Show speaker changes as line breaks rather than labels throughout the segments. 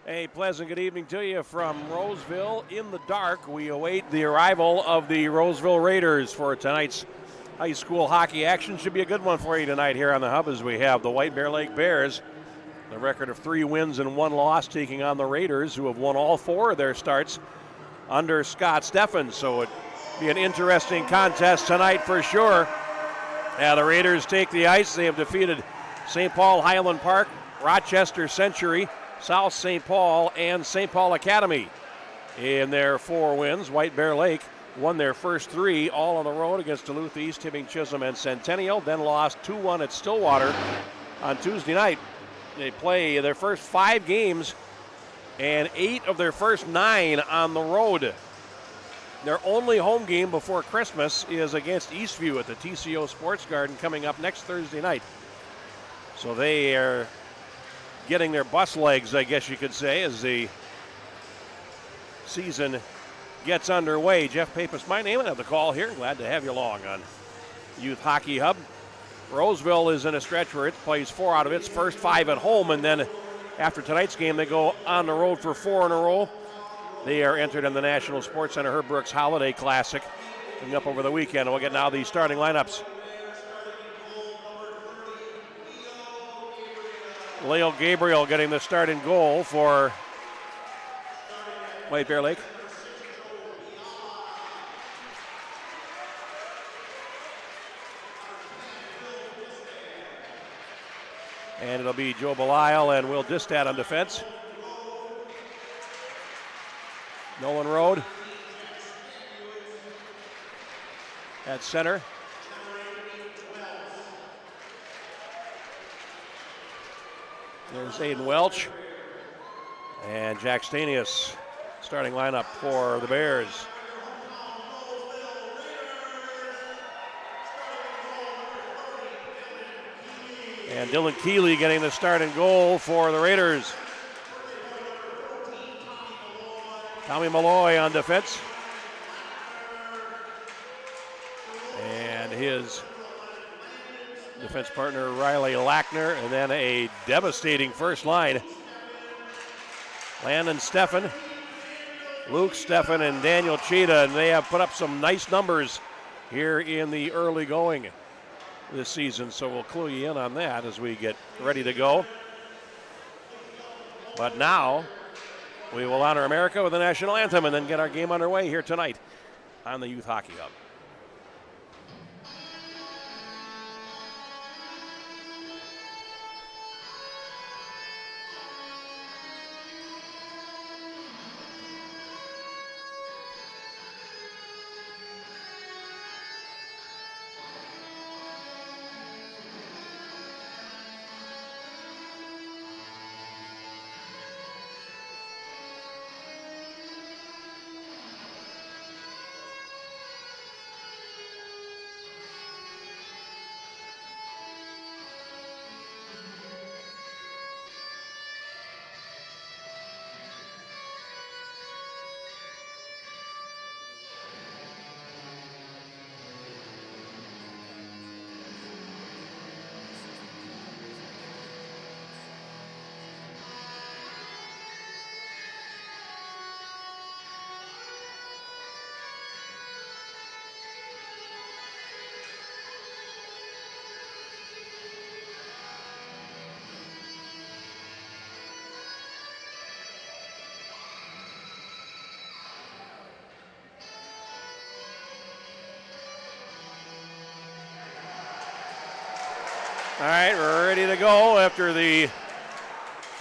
A pleasant good evening to you from Roseville. In the dark, we await the arrival of the Roseville Raiders for tonight's high school hockey action. Should be a good one for you tonight here on the Hub as we have the White Bear Lake Bears. The record of 3 wins and 1 loss taking on the Raiders, who have won all 4 of their starts under Scott Steffen. So it'd be an interesting contest tonight for sure. The Raiders take the ice. They have defeated St. Paul Highland Park, Rochester Century, South St. Paul, and St. Paul Academy in their 4 wins. White Bear Lake won their first 3 all on the road against Duluth East, Hibbing, Chisholm, and Centennial, then lost 2-1 at Stillwater on Tuesday night. They play their first 5 games and 8 of their first 9 on the road. Their only home game before Christmas is against Eastview at the TCO Sports Garden coming up next Thursday night. So they are getting their bus legs, I guess you could say, as the season gets underway. Jeff Pappas, my name, and have the call here. Glad to have you along on Youth Hockey Hub. Roseville is in a stretch where it plays 4 out of its first 5 at home, and then after tonight's game, they go on the road for 4 in a row. They are entered in the National Sports Center Herb Brooks Holiday Classic coming up over the weekend. We'll get now the starting lineups. Leo Gabriel getting the start in goal for White Bear Lake. And it'll be Joe Belisle and Will Distat on defense. Nolan Road at center. There's Aiden Welch and Jack Stanius starting lineup for the Bears. And Dylan Keeley getting the start and goal for the Raiders. Tommy Malloy on defense. And his defense partner Riley Lackner, and then a devastating first line. Landon Steffen, Luke Steffen, and Daniel Cheetah, and they have put up some nice numbers here in the early going this season, so we'll clue you in on that as we get ready to go. But now we will honor America with the national anthem and then get our game underway here tonight on the Youth Hockey Hub. All right, we're ready to go after the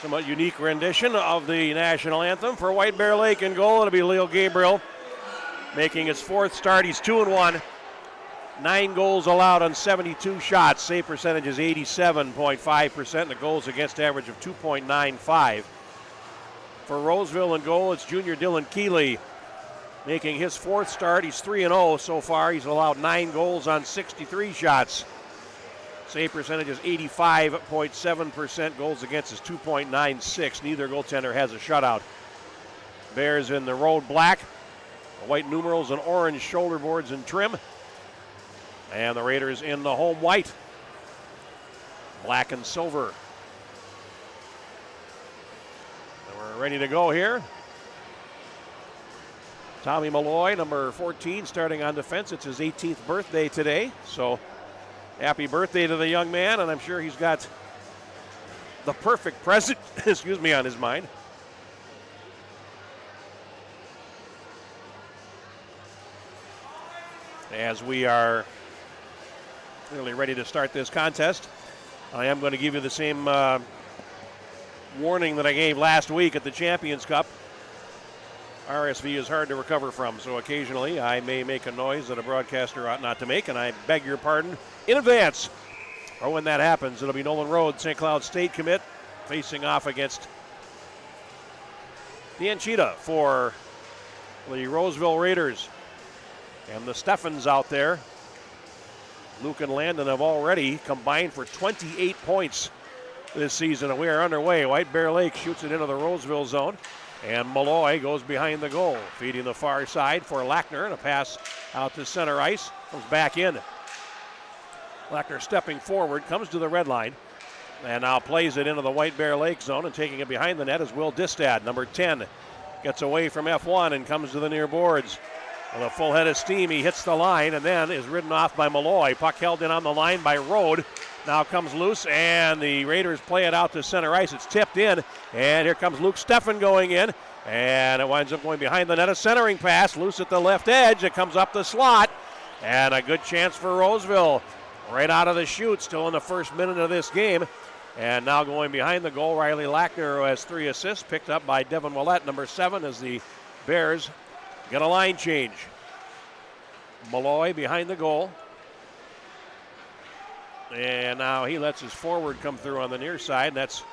somewhat unique rendition of the national anthem. For White Bear Lake in goal, it'll be Leo Gabriel making his 4th start. He's 2-1. 9 goals allowed on 72 shots. Save percentage is 87.5%, and a goals against average of 2.95. For Roseville in goal, it's junior Dylan Keeley making his 4th start. He's 3-0 so far. He's allowed 9 goals on 63 shots. Save percentage is 85.7%. Goals against is 2.96. Neither goaltender has a shutout. Bears in the road black. The white numerals and orange shoulder boards and trim. And the Raiders in the home white. Black and silver. We're ready to go here. Tommy Malloy, number 14, starting on defense. It's his 18th birthday today, so happy birthday to the young man, and I'm sure he's got the perfect present, on his mind. As we are really ready to start this contest, I am going to give you the same warning that I gave last week at the Champions Cup. RSV is hard to recover from, so occasionally I may make a noise that a broadcaster ought not to make, and I beg your pardon in advance. Or when that happens, it'll be Nolan Road, St. Cloud State commit, facing off against the Anchita for the Roseville Raiders. And the Steffens out there, Luke and Landon, have already combined for 28 points this season, and we are underway. White Bear Lake shoots it into the Roseville zone, and Malloy goes behind the goal, feeding the far side for Lackner, and a pass out to center ice, comes back in. Lackner stepping forward, comes to the red line, and now plays it into the White Bear Lake zone, and taking it behind the net is Will Distad, number 10. Gets away from F1 and comes to the near boards. With a full head of steam, he hits the line and then is ridden off by Malloy. Puck held in on the line by Rode. Now comes loose, and the Raiders play it out to center ice. It's tipped in, and here comes Luke Steffen going in, and it winds up going behind the net. A centering pass, loose at the left edge. It comes up the slot, and a good chance for Roseville. Right out of the chute, still in the first minute of this game. And now going behind the goal, Riley Lackner, who has 3 assists, picked up by Devin Willett, number 7, as the Bears get a line change. Malloy behind the goal. And now he lets his forward come through on the near side. And that's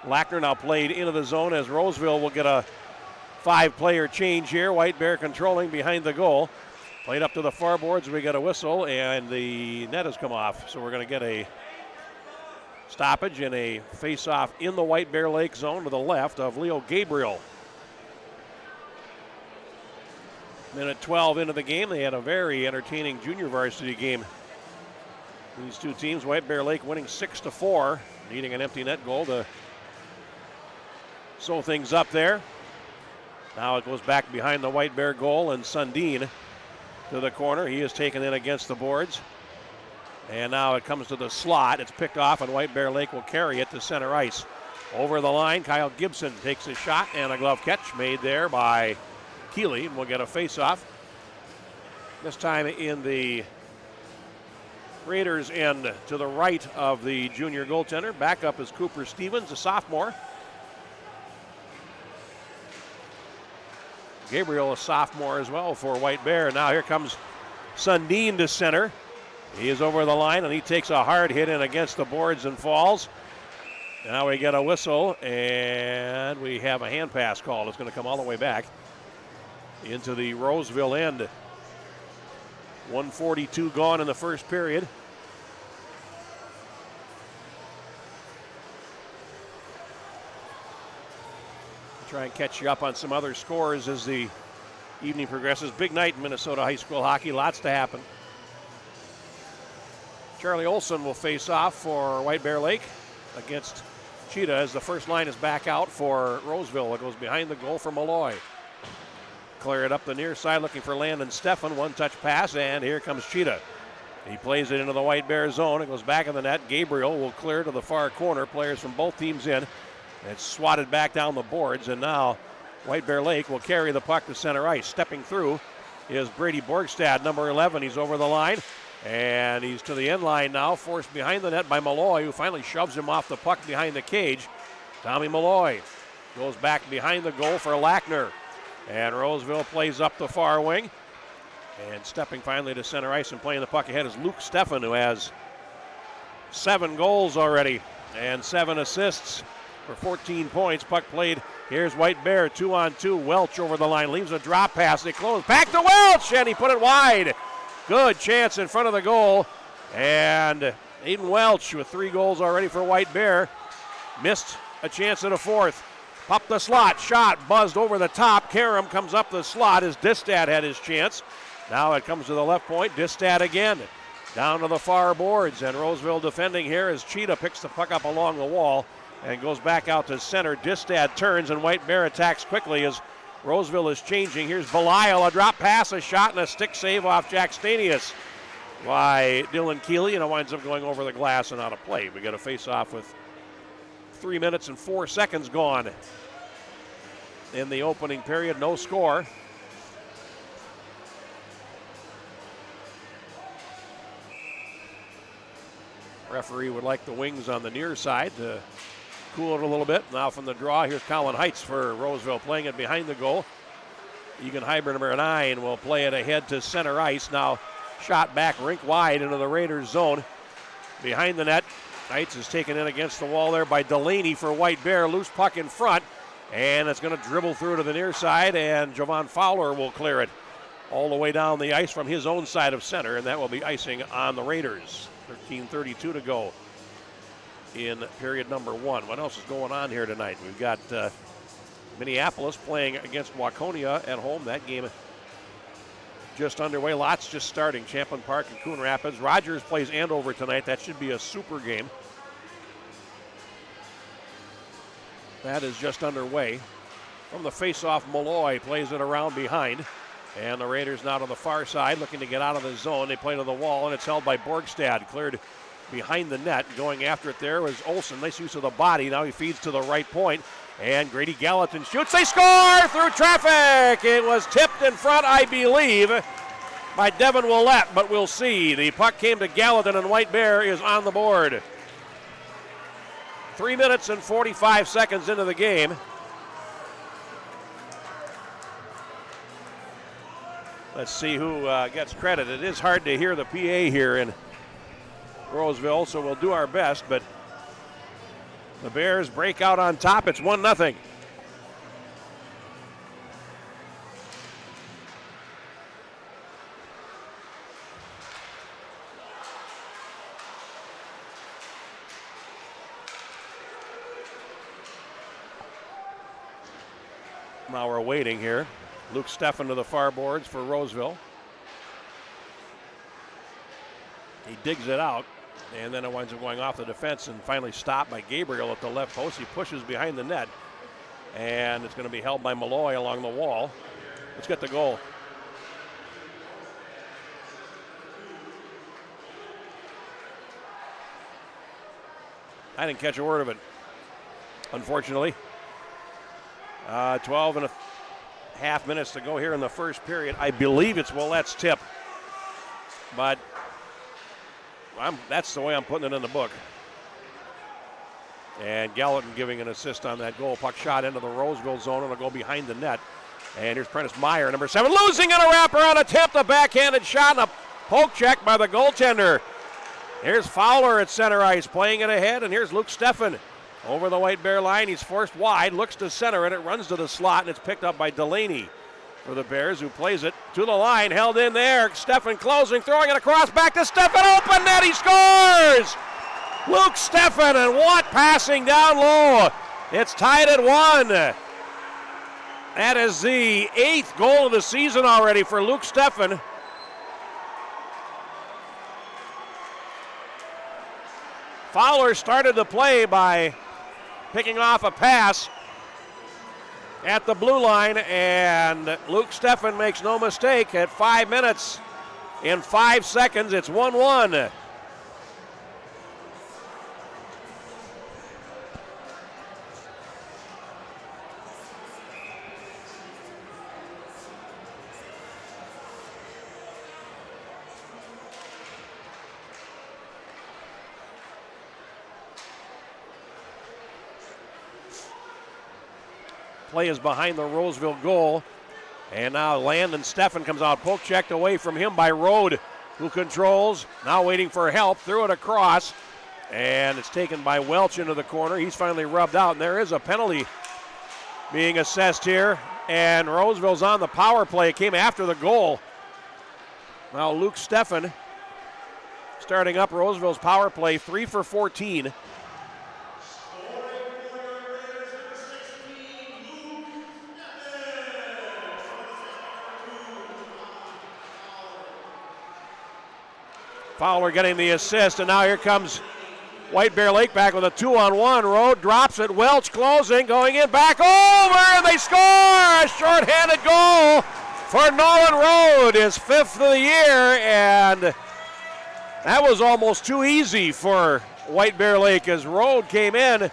Lackner now played into the zone as Roseville will get a 5-player change here. White Bear controlling behind the goal. Played up to the far boards. We get a whistle, and the net has come off. So we're going to get a stoppage and a face-off in the White Bear Lake zone to the left of Leo Gabriel. Minute 12 into the game. They had a very entertaining junior varsity game. These two teams, White Bear Lake winning 6-4, needing an empty net goal to sew things up there. Now it goes back behind the White Bear goal, and Sundin to the corner. He is taken in against the boards. And now it comes to the slot. It's picked off, and White Bear Lake will carry it to center ice. Over the line, Kyle Gibson takes a shot, and a glove catch made there by Keeley, and we'll get a face-off. This time in the Raiders' end to the right of the junior goaltender. Back up is Cooper Stevens, a sophomore. Gabriel, a sophomore as well for White Bear. Now here comes Sundin to center. He is over the line, and he takes a hard hit in against the boards and falls. Now we get a whistle, and we have a hand pass call. It's going to come all the way back into the Roseville end. 1:42 gone in the first period. Try and catch you up on some other scores as the evening progresses. Big night in Minnesota high school hockey. Lots to happen. Charlie Olson will face off for White Bear Lake against Cheetah as the first line is back out for Roseville. It goes behind the goal for Malloy. Clear it up the near side looking for Landon Steffen. One-touch pass, and here comes Cheetah. He plays it into the White Bear zone. It goes back in the net. Gabriel will clear to the far corner. Players from both teams in. It's swatted back down the boards, and now White Bear Lake will carry the puck to center ice. Stepping through is Brady Borgstad, number 11. He's over the line, and he's to the end line now, forced behind the net by Malloy, who finally shoves him off the puck behind the cage. Tommy Malloy goes back behind the goal for Lackner, and Roseville plays up the far wing. And stepping finally to center ice and playing the puck ahead is Luke Steffen, who has 7 goals already and 7 assists for 14 points. Puck played. Here's White Bear, 2-on-2. Welch over the line, leaves a drop pass. They close. Back to Welch, and he put it wide. Good chance in front of the goal. And Aiden Welch with 3 goals already for White Bear. Missed a chance at a fourth. Up the slot, shot, buzzed over the top. Karam comes up the slot as Distad had his chance. Now it comes to the left point. Distad again. Down to the far boards, and Roseville defending here as Cheetah picks the puck up along the wall and goes back out to center. Distad turns, and White Bear attacks quickly as Roseville is changing. Here's Belial, a drop pass, a shot, and a stick save off Jack Stanius by Dylan Keeley, and it winds up going over the glass and out of play. We got a face-off with 3 minutes and 4 seconds gone in the opening period. No score. Referee would like the wings on the near side to cool it a little bit. Now from the draw, here's Colin Heights for Roseville, playing it behind the goal. Egan Hyber, number 9, will play it ahead to center ice. Now shot back rink wide into the Raiders zone. Behind the net, Heights is taken in against the wall there by Delaney for White Bear. Loose puck in front, and it's going to dribble through to the near side, and Javon Fowler will clear it all the way down the ice from his own side of center, and that will be icing on the Raiders. 13:32 to go in period number 1. What else is going on here tonight? We've got Minneapolis playing against Waconia at home. That game just underway. Lots just starting. Champlin Park and Coon Rapids. Rogers plays Andover tonight. That should be a super game. That is just underway. From the face-off, Malloy plays it around behind. And the Raiders now to the far side, looking to get out of the zone. They play to the wall, and it's held by Borgstad. Cleared behind the net. Going after it there was Olsen. Nice use of the body. Now he feeds to the right point. And Grady Gallatin shoots. They score through traffic. It was tipped in front, I believe, by Devin Willett, but we'll see. The puck came to Gallatin, and White Bear is on the board. 3 minutes and 45 seconds into the game. Let's see who gets credit. It is hard to hear the PA here in Roseville, so we'll do our best, but the Bears break out on top. It's 1-0. Now we're waiting here. Luke Steffen to the far boards for Roseville. He digs it out, and then it winds up going off the defense and finally stopped by Gabriel at the left post. He pushes behind the net, and it's going to be held by Malloy along the wall. Let's get the goal. I didn't catch a word of it, unfortunately. 12 and a half minutes to go here in the first period. I believe it's Willett's tip, but that's the way I'm putting it in the book. And Gallatin giving an assist on that goal. Puck shot into the Roseville zone, and it'll go behind the net. And here's Prentice Meyer, number 7, losing in a wraparound attempt, a backhanded shot, and a poke check by the goaltender. Here's Fowler at center ice, playing it ahead, and here's Luke Steffen. Over the White Bear line, he's forced wide, looks to center, and it runs to the slot, and it's picked up by Delaney for the Bears, who plays it to the line, held in there. Steffen closing, throwing it across, back to Steffen, open net, he scores! Luke Steffen, and Watt passing down low. It's tied at 1. That is the 8th goal of the season already for Luke Steffen. Fowler started the play by picking off a pass at the blue line, and Luke Steffen makes no mistake. At 5 minutes and 5 seconds, it's 1-1. Play is behind the Roseville goal. And now Landon Steffen comes out. Poke checked away from him by Rode, who controls. Now waiting for help. Threw it across. And it's taken by Welch into the corner. He's finally rubbed out. And there is a penalty being assessed here. And Roseville's on the power play. It came after the goal. Now Luke Steffen starting up Roseville's power play. 3 for 14. Fowler getting the assist, and now here comes White Bear Lake back with a 2-on-1. Road drops it. Welch closing, going in, back over, and they score! A shorthanded goal for Nolan Road, his 5th of the year, and that was almost too easy for White Bear Lake as Road came in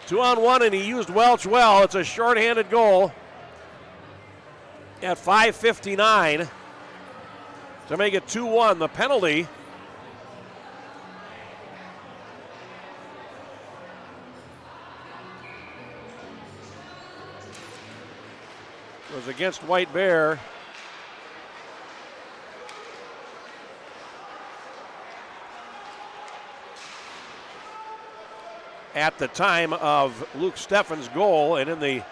2-on-1 and he used Welch well. It's a shorthanded goal at 5:59 to make it 2-1. The penalty was against White Bear. At the time of Luke Steffen's goal, and in the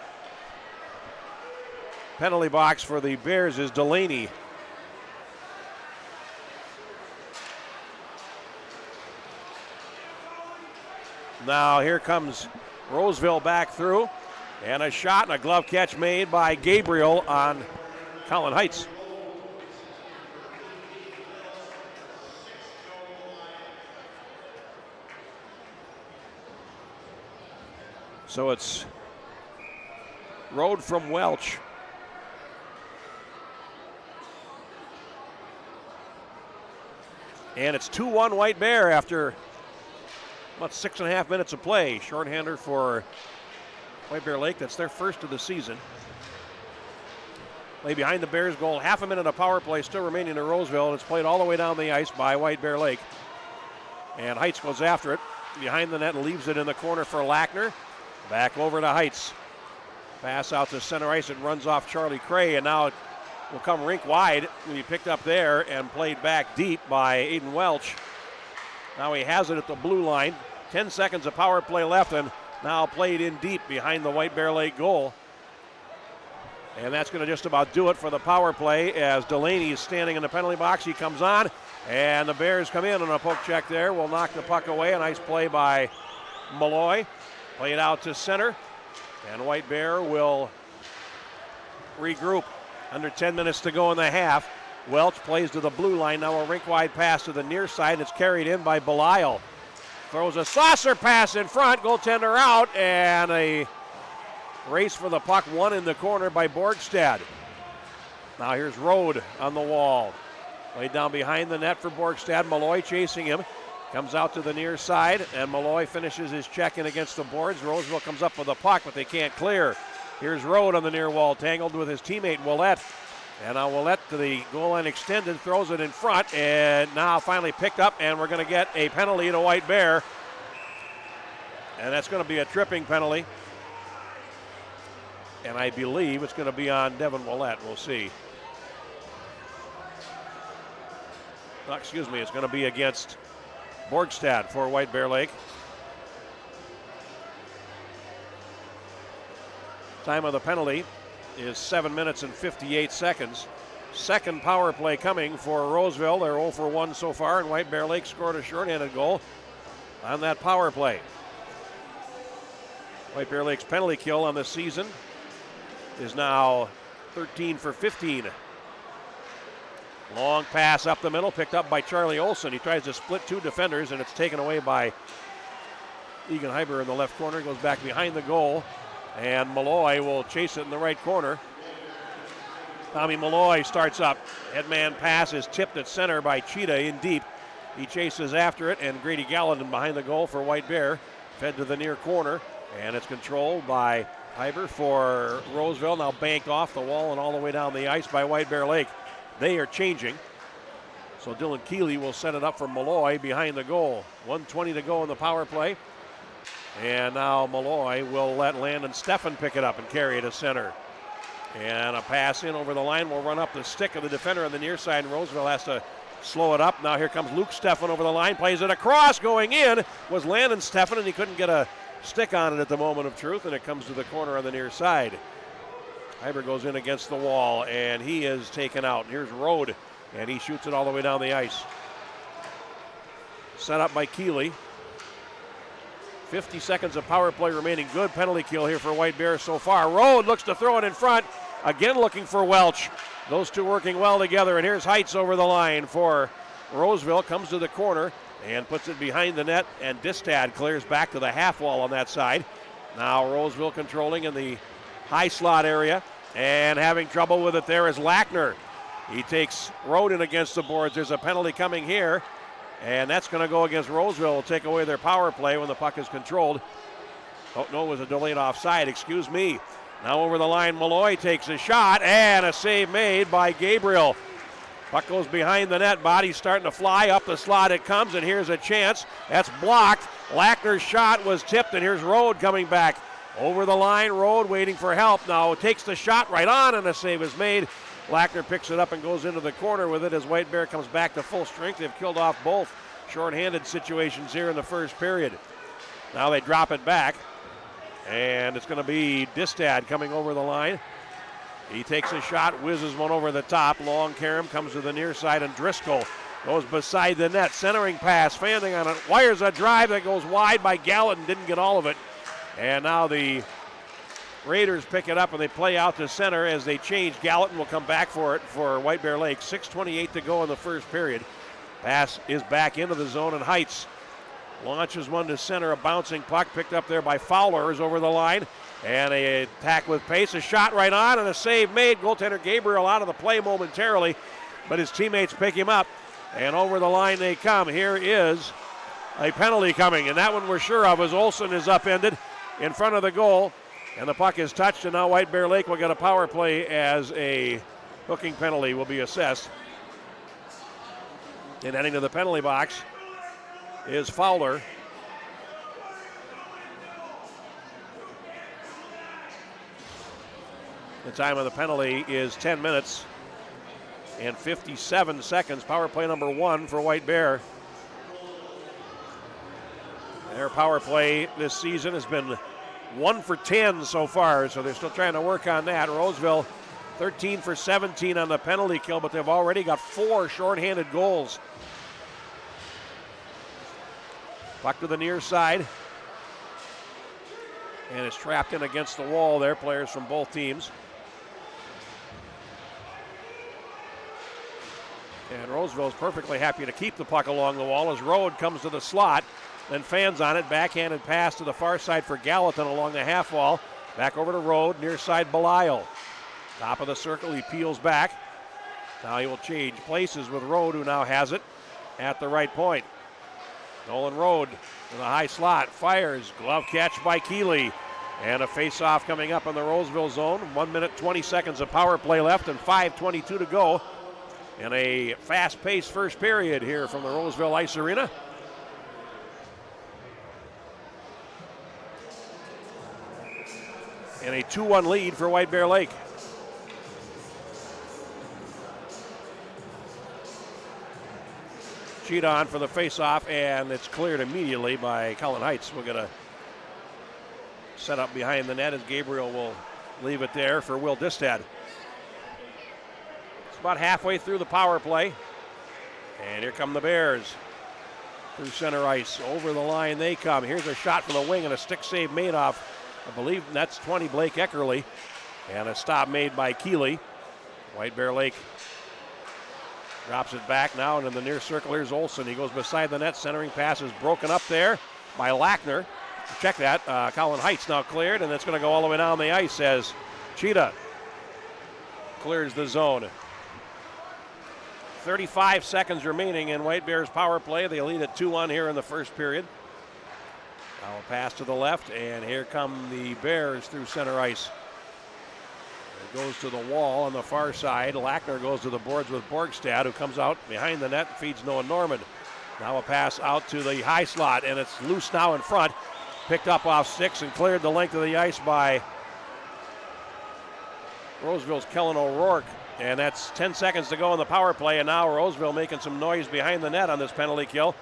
penalty box for the Bears is Delaney. Now here comes Roseville back through, and a shot and a glove catch made by Gabriel on Colin Heights. So it's Road from Welch. And it's 2-1 White Bear after about 6.5 minutes of play. Shorthander for White Bear Lake. That's their first of the season. Play behind the Bears goal. Half a minute of power play still remaining in Roseville. And it's played all the way down the ice by White Bear Lake. And Heights goes after it. Behind the net and leaves it in the corner for Lackner. Back over to Heights. Pass out to center ice. It runs off Charlie Cray. And now it will come rink wide. He picked up there and played back deep by Aiden Welch. Now he has it at the blue line. 10 seconds of power play left, and now played in deep behind the White Bear Lake goal. And that's going to just about do it for the power play as Delaney is standing in the penalty box. He comes on, and the Bears come in on a poke check there. Will knock the puck away. A nice play by Malloy. Play it out to center, and White Bear will regroup. Under 10 minutes to go in the half. Welch plays to the blue line. Now a rink-wide pass to the near side. It's carried in by Belial. Throws a saucer pass in front. Goaltender out, and a race for the puck. One in the corner by Borgstad. Now here's Rode on the wall. Played down behind the net for Borgstad. Malloy chasing him. Comes out to the near side, and Malloy finishes his check in against the boards. Roseville comes up with a puck, but they can't clear. Here's Rode on the near wall, tangled with his teammate Willett. And now Willett to the goal line extended, throws it in front, and now finally picked up, and we're going to get a penalty to White Bear. And that's going to be a tripping penalty. And I believe it's going to be on Devin Willett. We'll see. Oh, excuse me, it's going to be against Borgstad for White Bear Lake. Time of the penalty is 7 minutes and 58 seconds. Second power play coming for Roseville. They're 0 for 1 so far, and White Bear Lake scored a shorthanded goal on that power play. White Bear Lake's penalty kill on the season is now 13 for 15. Long pass up the middle, picked up by Charlie Olson. He tries to split two defenders, and it's taken away by Egan Heiber in the left corner. Goes back behind the goal, and Malloy will chase it in the right corner. Tommy Malloy starts up. Headman pass is tipped at center by Cheetah in deep. He chases after it, and Grady Gallatin behind the goal for White Bear. Fed to the near corner, and it's controlled by Heiber for Roseville. Now banked off the wall and all the way down the ice by White Bear Lake. They are changing. So Dylan Keeley will set it up for Malloy behind the goal. 1:20 to go in the power play. And now Malloy will let Landon Steffen pick it up and carry it to center. And a pass in over the line will run up the stick of the defender on the near side, and Roseville has to slow it up. Now here comes Luke Steffen over the line, plays it across. Going in was Landon Steffen, and he couldn't get a stick on it at the moment of truth, and it comes to the corner on the near side. Heiber goes in against the wall, and he is taken out. Here's Rode, and he shoots it all the way down the ice. Set up by Keeley. 50 seconds of power play remaining. Good penalty kill here for White Bear so far. Rode looks to throw it in front. Again looking for Welch. Those two working well together, and here's Heights over the line for Roseville. Comes to the corner. and puts it behind the net, and Distad clears back to the half wall on that side. Now Roseville controlling in the high slot area, and having trouble with it there is Lackner. He takes Roden against the boards. There's a penalty coming here, and that's going to go against Roseville. Will take away their power play when the puck is controlled. Oh, no, it was a delayed offside, excuse me. Now over the line, Malloy takes a shot, and a save made by Gabriel. Puck goes behind the net, body's starting to fly, up the slot it comes, and here's a chance. That's blocked. Lackner's shot was tipped, and here's Rode coming back. Over the line, Rode waiting for help. Now takes the shot right on, and a save is made. Lackner picks it up and goes into the corner with it as White Bear comes back to full strength. They've killed off both shorthanded situations here in the first period. Now they drop it back, and it's going to be Distad coming over the line. He takes a shot, whizzes one over the top. Long Karam comes to the near side, and Driscoll goes beside the net. Centering pass, Fanning on it, wires a drive that goes wide by Gallatin, didn't get all of it. And now the Raiders pick it up and they play out to center as they change. Gallatin will come back for it for White Bear Lake. 6:28 to go in the first period. Pass is back into the zone, and Heights launches one to center. A bouncing puck picked up there by Fowler is over the line. And a attack with pace, a shot right on, and a save made. Goaltender Gabriel out of the play momentarily, but his teammates pick him up, and over the line they come. Here is a penalty coming, and that one we're sure of as Olsen is upended in front of the goal, and the puck is touched, and now White Bear Lake will get a power play as a hooking penalty will be assessed. And heading to the penalty box is Fowler. The time of the penalty is 10 minutes and 57 seconds. Power play number 1 for White Bear. Their power play this season has been 1 for 10 so far, so they're still trying to work on that. Roseville 13 for 17 on the penalty kill, but they've already got 4 shorthanded goals. Puck to the near side. And it's trapped in against the wall there, players from both teams. And Roseville is perfectly happy to keep the puck along the wall as Rode comes to the slot, then fans on it. Backhanded pass to the far side for Gallatin along the half wall. Back over to Rode, near side Belial. Top of the circle, he peels back. Now he will change places with Rode, who now has it at the right point. Nolan Rode in the high slot, fires, glove catch by Keeley. And a face-off coming up in the Roseville zone. 1 minute, 20 seconds of power play left and 5:22 to go. In a fast-paced first period here from the Roseville Ice Arena. And a 2-1 lead for White Bear Lake. Cheat on for the face-off, and it's cleared immediately by Colin Heights. We'll get a set up behind the net as Gabriel will leave it there for Will Distad. About halfway through the power play. And here come the Bears. Through center ice. Over the line they come. Here's a shot from the wing and a stick save made off, I believe that's 20 Blake Eckerly. And a stop made by Keeley. White Bear Lake drops it back now, and in the near circle here's Olsen. He goes beside the net. Centering pass is broken up there by Lackner. Check that. Colin Heights now cleared, and it's going to go all the way down the ice as Cheetah clears the zone. 35 seconds remaining in White Bear's power play. They lead at 2-1 here in the first period. Now a pass to the left, and here come the Bears through center ice. It goes to the wall on the far side. Lackner goes to the boards with Borgstad, who comes out behind the net, feeds Noah Norman. Now a pass out to the high slot, and it's loose now in front. Picked up off sticks and cleared the length of the ice by Roseville's Kellen O'Rourke. And that's 10 seconds to go in the power play, and now Roseville making some noise behind the net on this penalty kill.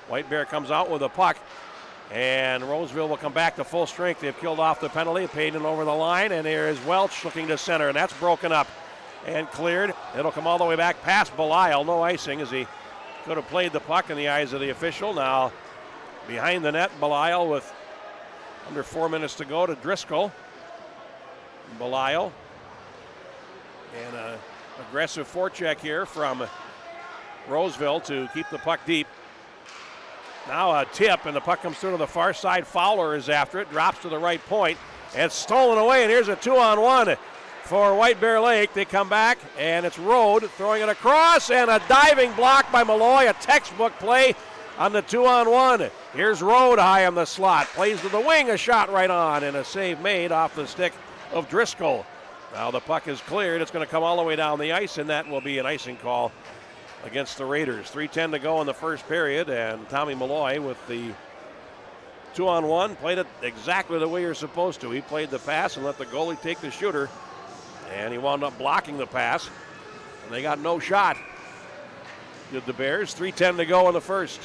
White Bear comes out with a puck, and Roseville will come back to full strength. They've killed off the penalty. Payton over the line, and there is Welch looking to center, and that's broken up and cleared. It'll come all the way back past Belial. No icing as he could have played the puck in the eyes of the official. Now behind the net, Belial with under 4 minutes to go to Driscoll. Belial. And an aggressive forecheck here from Roseville to keep the puck deep. Now a tip, and the puck comes through to the far side. Fowler is after it, drops to the right point, and stolen away, and here's a 2-on-1 for White Bear Lake. They come back, and it's Rode throwing it across, and a diving block by Malloy, a textbook play on the 2-on-1. Here's Rode high on the slot, plays to the wing, a shot right on, and a save made off the stick of Driscoll. Now the puck is cleared. It's going to come all the way down the ice, and that will be an icing call against the Raiders. 3:10 to go in the first period, and Tommy Malloy with the 2-on-1 played it exactly the way you're supposed to. He played the pass and let the goalie take the shooter, and he wound up blocking the pass, and they got no shot. Did the Bears. 3:10 to go in the first.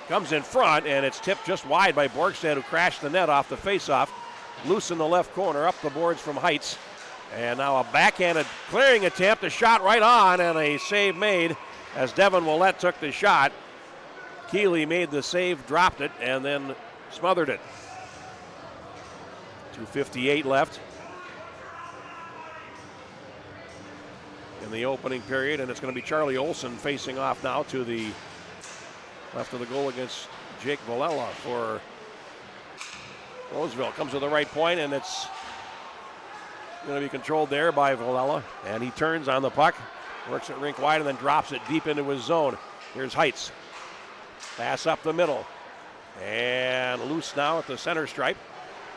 Comes in front, and it's tipped just wide by Borgstad, who crashed the net off the faceoff. Loose in the left corner, up the boards from Heights. And now a backhanded clearing attempt, a shot right on, and a save made as Devin Willett took the shot. Keeley made the save, dropped it, and then smothered it. 2:58 left in the opening period, and it's going to be Charlie Olson facing off now to the left of the goal against Jake Villela for Roseville. Comes to the right point, and it's going to be controlled there by Villela. And he turns on the puck, works it rink wide, and then drops it deep into his zone. Here's Heights. Pass up the middle. And loose now at the center stripe.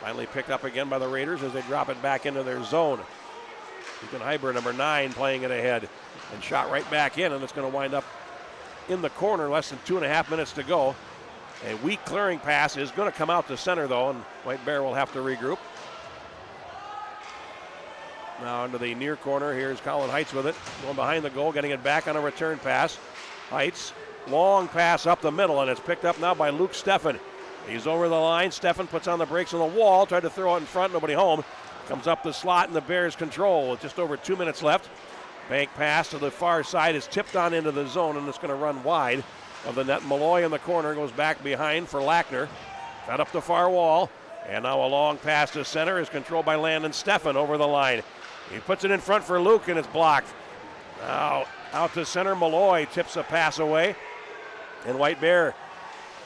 Finally picked up again by the Raiders as they drop it back into their zone. Ethan Hyber, number 9, playing it ahead. And shot right back in, and it's going to wind up in the corner, less than 2.5 minutes to go. A weak clearing pass is going to come out to center, though, and White Bear will have to regroup. Now into the near corner. Here's Colin Heights with it. Going behind the goal, getting it back on a return pass. Heights, long pass up the middle, and it's picked up now by Luke Steffen. He's over the line. Steffen puts on the brakes on the wall, tried to throw it in front, nobody home. Comes up the slot, and the Bears control with just over 2 minutes left. Bank pass to the far side is tipped on into the zone, and it's going to run wide of the net. Malloy in the corner goes back behind for Lackner. Cut up the far wall, and now a long pass to center is controlled by Landon Steffen over the line. He puts it in front for Luke, and it's blocked. Now out to center, Malloy tips a pass away, and White Bear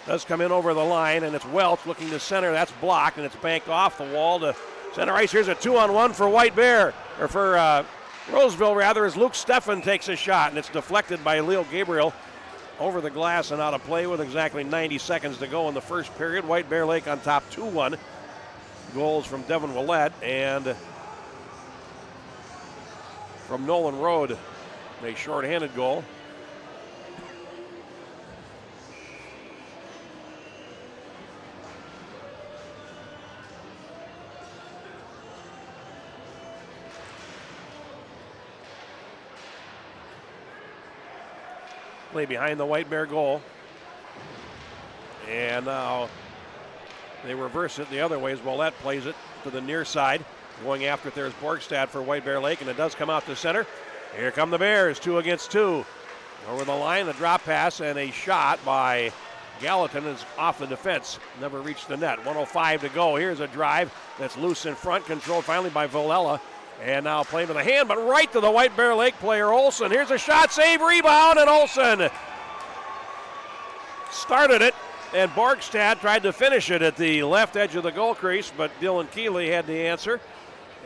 does come in over the line, and it's Welch looking to center. That's blocked, and it's banked off the wall to center ice. Here's a 2-on-1 for White Bear, or for Roseville rather, as Luke Steffen takes a shot, and it's deflected by Leo Gabriel over the glass and out of play with exactly 90 seconds to go in the first period. White Bear Lake on top 2-1. Goals from Devin Willett and from Nolan Rode, a short-handed goal. Play behind the White Bear goal. And now they reverse it the other way as Willett plays it to the near side. Going after it, there's Borgstad for White Bear Lake, and it does come out to center. Here come the Bears, 2 against 2. Over the line, a drop pass and a shot by Gallatin is off the defense. Never reached the net. 1:05 to go. Here's a drive that's loose in front, controlled finally by Villela. And now playing to the hand, but right to the White Bear Lake player, Olson. Here's a shot, save, rebound, and Olson started it. And Borgstad tried to finish it at the left edge of the goal crease, but Dylan Keeley had the answer.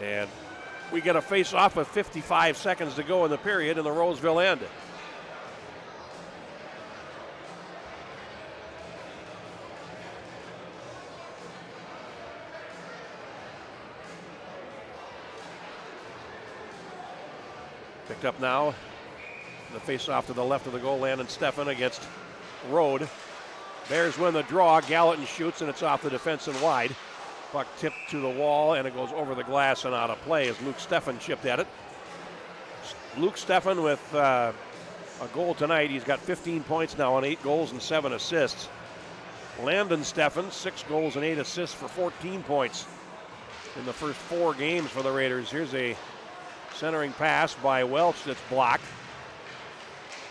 And we get a face-off with 55 seconds to go in the period in the Roseville end. Picked up now. The face-off to the left of the goal, Landon Steffen against Rode. Bears win the draw. Gallatin shoots, and it's off the defense and wide. Puck tipped to the wall, and it goes over the glass and out of play as Luke Steffen chipped at it. Luke Steffen with a goal tonight. He's got 15 points now on 8 goals and 7 assists. Landon Steffen, 6 goals and 8 assists for 14 points in the first 4 games for the Raiders. Here's a centering pass by Welch that's blocked.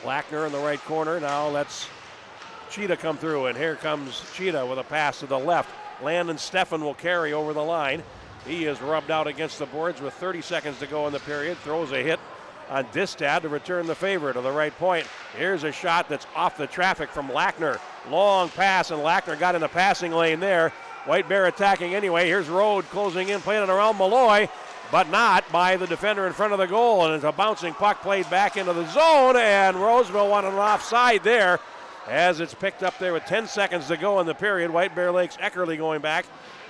Lackner in the right corner. Now lets Cheetah come through, and here comes Cheetah with a pass to the left. Landon Steffen will carry over the line. He is rubbed out against the boards with 30 seconds to go in the period. Throws a hit on Distad to return the favor to the right point. Here's a shot that's off the traffic from Lackner. Long pass, and Lackner got in the passing lane there. White Bear attacking anyway. Here's Rode closing in, playing it around Malloy, but not by the defender in front of the goal. And it's a bouncing puck played back into the zone, and Roseville wanted an offside there as it's picked up there with 10 seconds to go in the period. White Bear Lakes Eckerly going back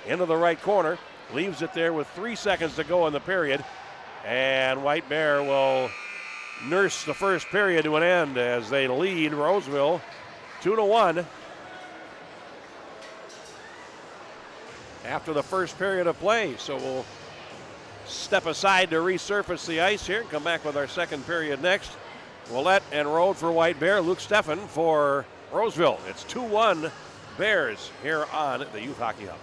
into the right corner. Leaves it there with 3 seconds to go in the period. And White Bear will nurse the first period to an end as they lead Roseville 2-1. After the first period of play. So we'll step aside to resurface the ice here and come back with our second period next. Willette and Rode for White Bear. Luke Steffen for Roseville. It's 2-1 Bears here on the Youth Hockey Hub.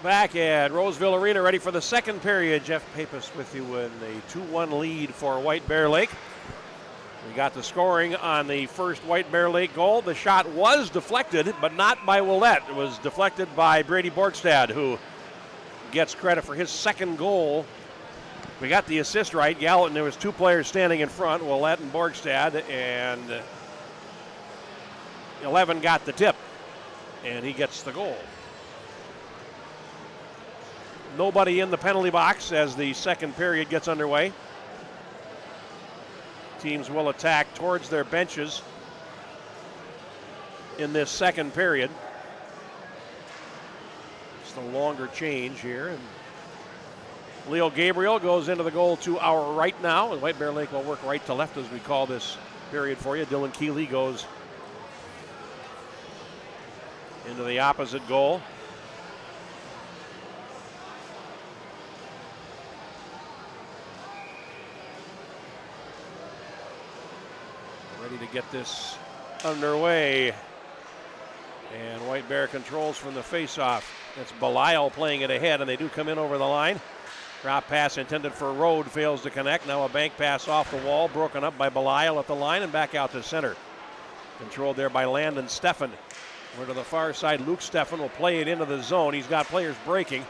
Back at Roseville Arena, ready for the second period. Jeff Pappas with you in a 2-1 lead for White Bear Lake. We got the scoring on the first White Bear Lake goal. The shot was deflected, but not by Willette. It was deflected by Brady Borgstad, who gets credit for his second goal. We got the assist right. Gallatin, there was two players standing in front, Willette and Borgstad, and 11 got the tip, and he gets the goal. Nobody in the penalty box as the second period gets underway. Teams will attack towards their benches in this second period. It's the longer change here. And Leo Gabriel goes into the goal to our right now, and White Bear Lake will work right to left as we call this period for you. Dylan Keeley goes into the opposite goal. Ready to get this underway. And White Bear controls from the faceoff. It's Belial playing it ahead, and they do come in over the line. Drop pass intended for Rode fails to connect. Now a bank pass off the wall, broken up by Belial at the line and back out to center. Controlled there by Landon Steffen. Over to the far side, Luke Steffen will play it into the zone. He's got players breaking.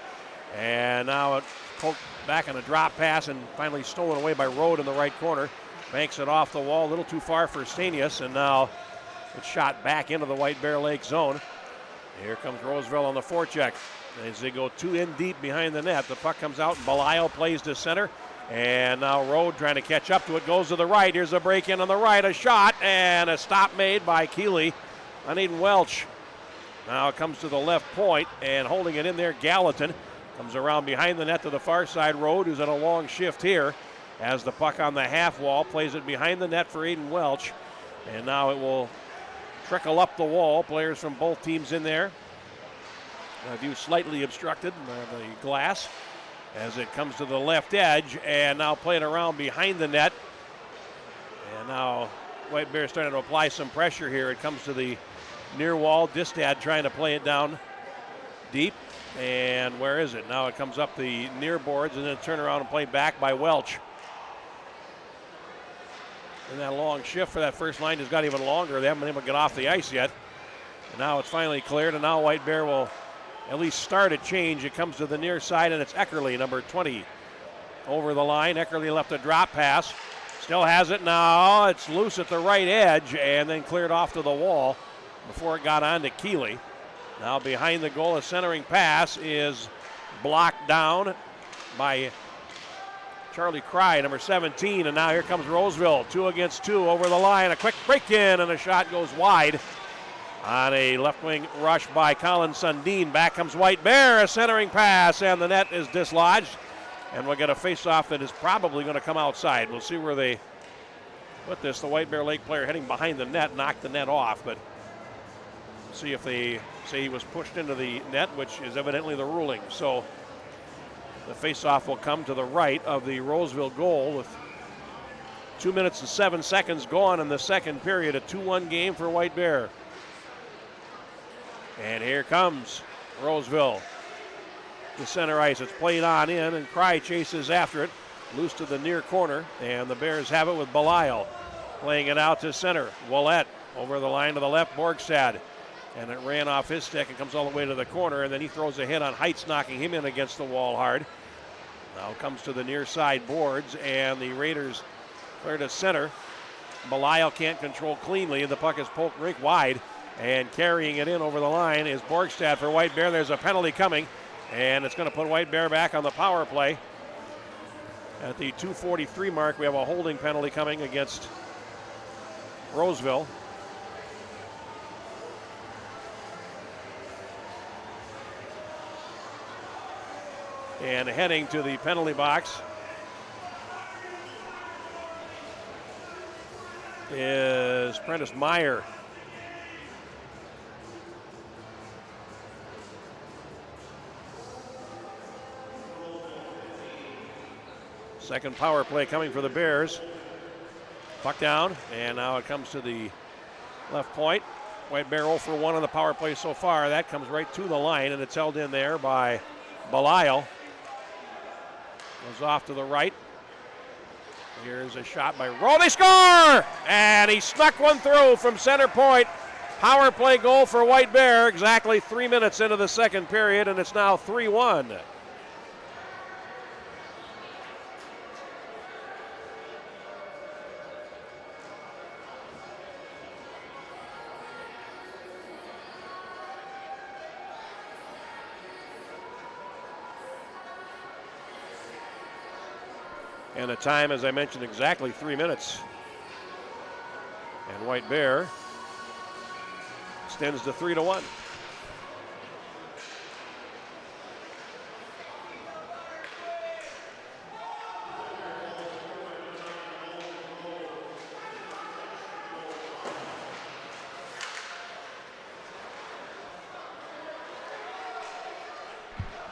And now it's poked back on a drop pass and finally stolen away by Rode in the right corner. Banks it off the wall, a little too far for Stanius, and now it's shot back into the White Bear Lake zone. Here comes Roseville on the forecheck. As they go two in deep behind the net, the puck comes out, and Belial plays to center. And now Rode trying to catch up to it, goes to the right. Here's a break in on the right, a shot, and a stop made by Keeley on Aiden Welch. Now it comes to the left point, and holding it in there, Gallatin. Comes around behind the net to the far side. Rode, who's on a long shift here. As the puck on the half wall, plays it behind the net for Aiden Welch. And now it will trickle up the wall. Players from both teams in there. View slightly obstructed by the glass as it comes to the left edge. And now playing around behind the net. And now White Bear starting to apply some pressure here. It comes to the near wall. Distad trying to play it down deep. And where is it? Now it comes up the near boards and then turn around and play back by Welch. And that long shift for that first line has got even longer. They haven't been able to get off the ice yet. And now it's finally cleared, and now White Bear will at least start a change. It comes to the near side, and it's Eckerly, number 20, over the line. Eckerly left a drop pass. Still has it now. It's loose at the right edge, and then cleared off to the wall before it got on to Keeley. Now behind the goal, a centering pass is blocked down by Charlie Cry, number 17, and now here comes Roseville, 2 against 2 over the line. A quick break in, and a shot goes wide on a left wing rush by Colin Sundin. Back comes White Bear, a centering pass, and the net is dislodged. And we'll get a face-off that is probably going to come outside. We'll see where they put this. The White Bear Lake player heading behind the net knocked the net off, but we'll see if they say he was pushed into the net, which is evidently the ruling. So the faceoff will come to the right of the Roseville goal with 2 minutes and 7 seconds gone in the second period. A 2-1 game for White Bear. And here comes Roseville. The center ice, it's played on in, and Cry chases after it. Loose to the near corner, and the Bears have it with Belial. Playing it out to center. Willette over the line to the left, Borgstad. And it ran off his stick and comes all the way to the corner, and then he throws a hit on Heights, knocking him in against the wall hard. Now comes to the near side boards, and the Raiders clear to center. Belial can't control cleanly, and the puck is poked rink wide. And carrying it in over the line is Borgstad for White Bear. There's a penalty coming, and it's going to put White Bear back on the power play. At the 2:43 mark, we have a holding penalty coming against Roseville. And heading to the penalty box is Prentice Meyer. Second power play coming for the Bears. Puck down, and now it comes to the left point. White Bear 0 for 1 on the power play so far. That comes right to the line, and it's held in there by Belial goes off to the right. Here's a shot by Rowe. They score! And he snuck one through from center point. Power play goal for White Bear, exactly 3 minutes into the second period, and it's now 3-1. And the time, as I mentioned, exactly 3 minutes. And White Bear extends to 3-1.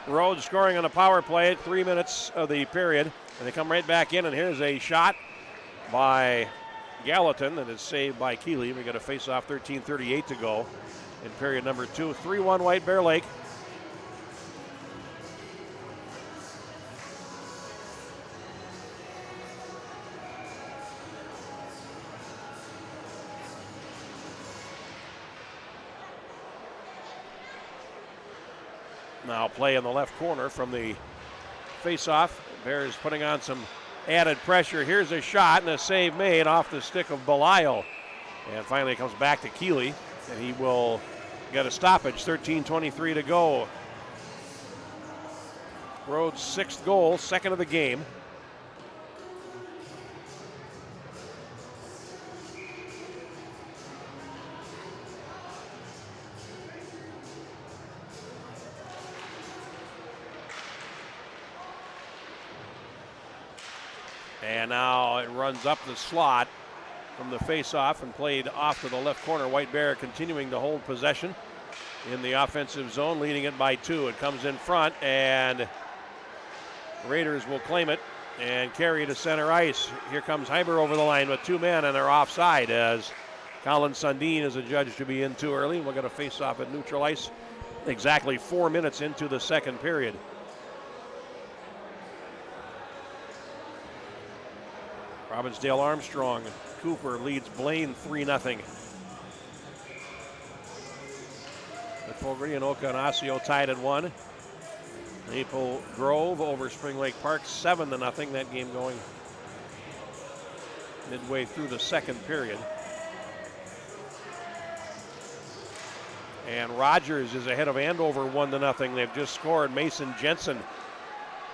Rhodes scoring on a power play at 3 minutes of the period. And they come right back in, and here's a shot by Gallatin that is saved by Keeley. We got a face-off, 13:38 to go in period number 2. 3-1 White Bear Lake. Now play in the left corner from the face-off. Bears putting on some added pressure. Here's a shot and a save made off the stick of Belial. And finally it comes back to Keeley, and he will get a stoppage. 13:23 to go. Rhodes' 6th goal, 2nd of the game. And now it runs up the slot from the face-off and played off to the left corner. White Bear continuing to hold possession in the offensive zone, leading it by 2. It comes in front, and Raiders will claim it and carry to center ice. Here comes Heiber over the line with 2 men, and they're offside as Colin Sundin is adjudged to be in too early. We'll get a face-off at neutral ice exactly 4 minutes into the second period. Robbinsdale Armstrong Cooper leads Blaine 3-0. But Fogarty and Okanasio tied at 1. Maple Grove over Spring Lake Park 7-0. That game going midway through the second period. And Rogers is ahead of Andover 1-0. They've just scored. Mason Jensen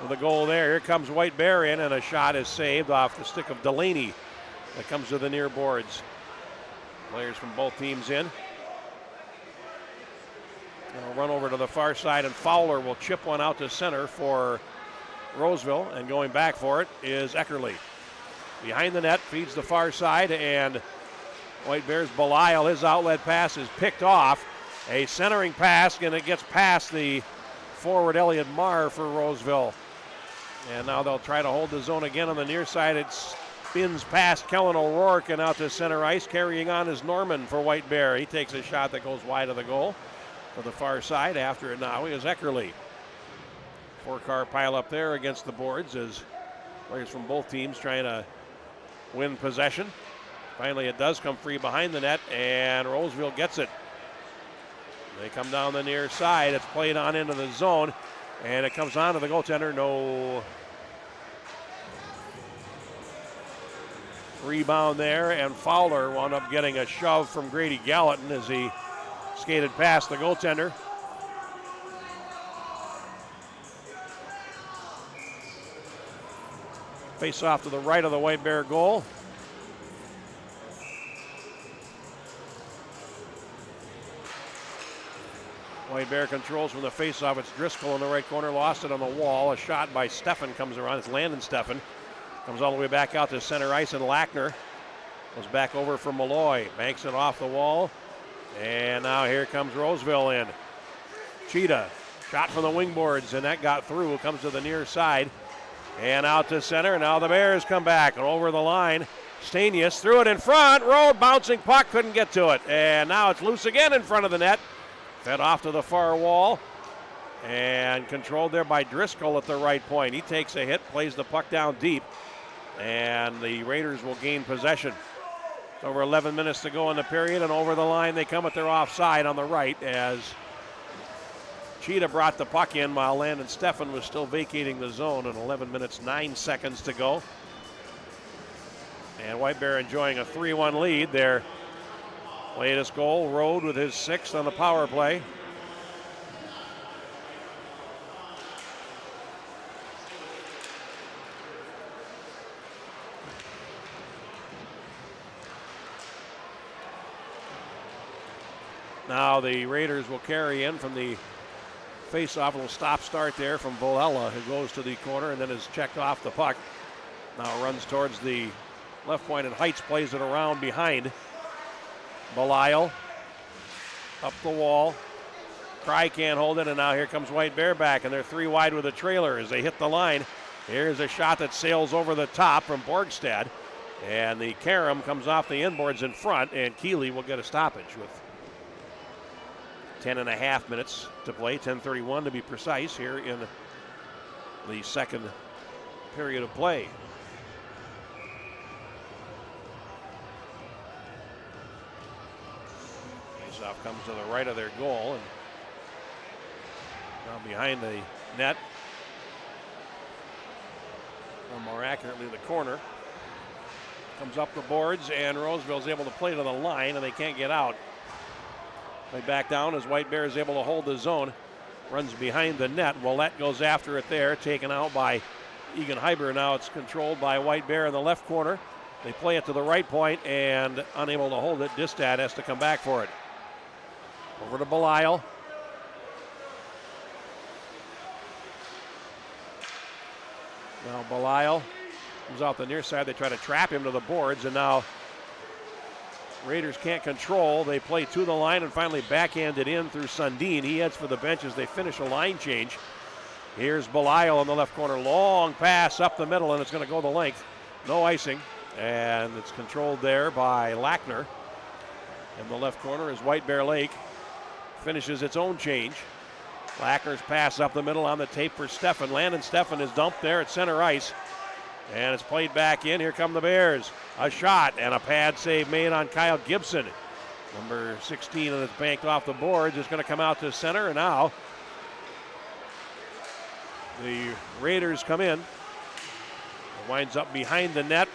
with a goal there. Here comes White Bear in, and a shot is saved off the stick of Delaney that comes to the near boards. Players from both teams in. They'll run over to the far side, and Fowler will chip one out to center for Roseville, and going back for it is Eckerly. Behind the net, feeds the far side, and White Bear's Belial, his outlet pass is picked off. A centering pass, and it gets past the forward Elliot Marr for Roseville. And now they'll try to hold the zone again on the near side. It spins past Kellen O'Rourke and out to center ice. Carrying on is Norman for White Bear. He takes a shot that goes wide of the goal to the far side. After it now is Eckerly. 4-car pile up there against the boards as players from both teams trying to win possession. Finally it does come free behind the net, and Roseville gets it. They come down the near side. It's played on into the zone, and it comes on to the goaltender. No rebound there, and Fowler wound up getting a shove from Grady Gallatin as he skated past the goaltender. Face off to the right of the White Bear goal. White Bear controls from the face-off. It's Driscoll in the right corner, lost it on the wall. A shot by Steffen comes around. It's Landon Steffen. Comes all the way back out to center ice, and Lackner goes back over for Malloy. Banks it off the wall. And now here comes Roseville in. Cheetah, shot from the wing boards, and that got through. Comes to the near side. And out to center. Now the Bears come back and over the line. Stanius threw it in front. Road bouncing puck, couldn't get to it. And now it's loose again in front of the net. Fed off to the far wall. And controlled there by Driscoll at the right point. He takes a hit, plays the puck down deep, and the Raiders will gain possession. Over 11 minutes to go in the period, and over the line they come at their offside on the right as Cheetah brought the puck in while Landon Steffen was still vacating the zone, and 11 minutes, 9 seconds to go. And White Bear enjoying a 3-1 lead. Their latest goal, Rode with his 6th on the power play. Now the Raiders will carry in from the face-off. A little stop-start there from Villela, who goes to the corner and then is checked off the puck. Now runs towards the left point and Heights plays it around behind. Belial up the wall. Cry can't hold it, and now here comes White Bear back, and they're 3 wide with a trailer as they hit the line. Here's a shot that sails over the top from Borgstad, and the carom comes off the inboards in front, and Keeley will get a stoppage with 10.5 minutes to play, 10:31 to be precise, here in the second period of play. Faceoff comes to the right of their goal, and now behind the net, or more accurately the corner. Comes up the boards, and Roseville's able to play to the line, and they can't get out. They back down as White Bear is able to hold the zone. Runs behind the net. Willette goes after it there, taken out by Egan Hyber. Now it's controlled by White Bear in the left corner. They play it to the right point, and unable to hold it, Distad has to come back for it. Over to Belial. Now Belial comes out the near side. They try to trap him to the boards, and now Raiders can't control. They play to the line and finally backhanded in through Sundin. He heads for the bench as they finish a line change. Here's Belial in the left corner. Long pass up the middle, and it's going to go the length. No icing, and it's controlled there by Lackner. In the left corner is White Bear Lake. Finishes its own change. Lackner's pass up the middle on the tape for Steffen. Landon Steffen is dumped there at center ice. And it's played back in. Here come the Bears. A shot and a pad save made on Kyle Gibson. Number 16, and it's banked off the boards. It's going to come out to center, and now the Raiders come in. It winds up behind the net,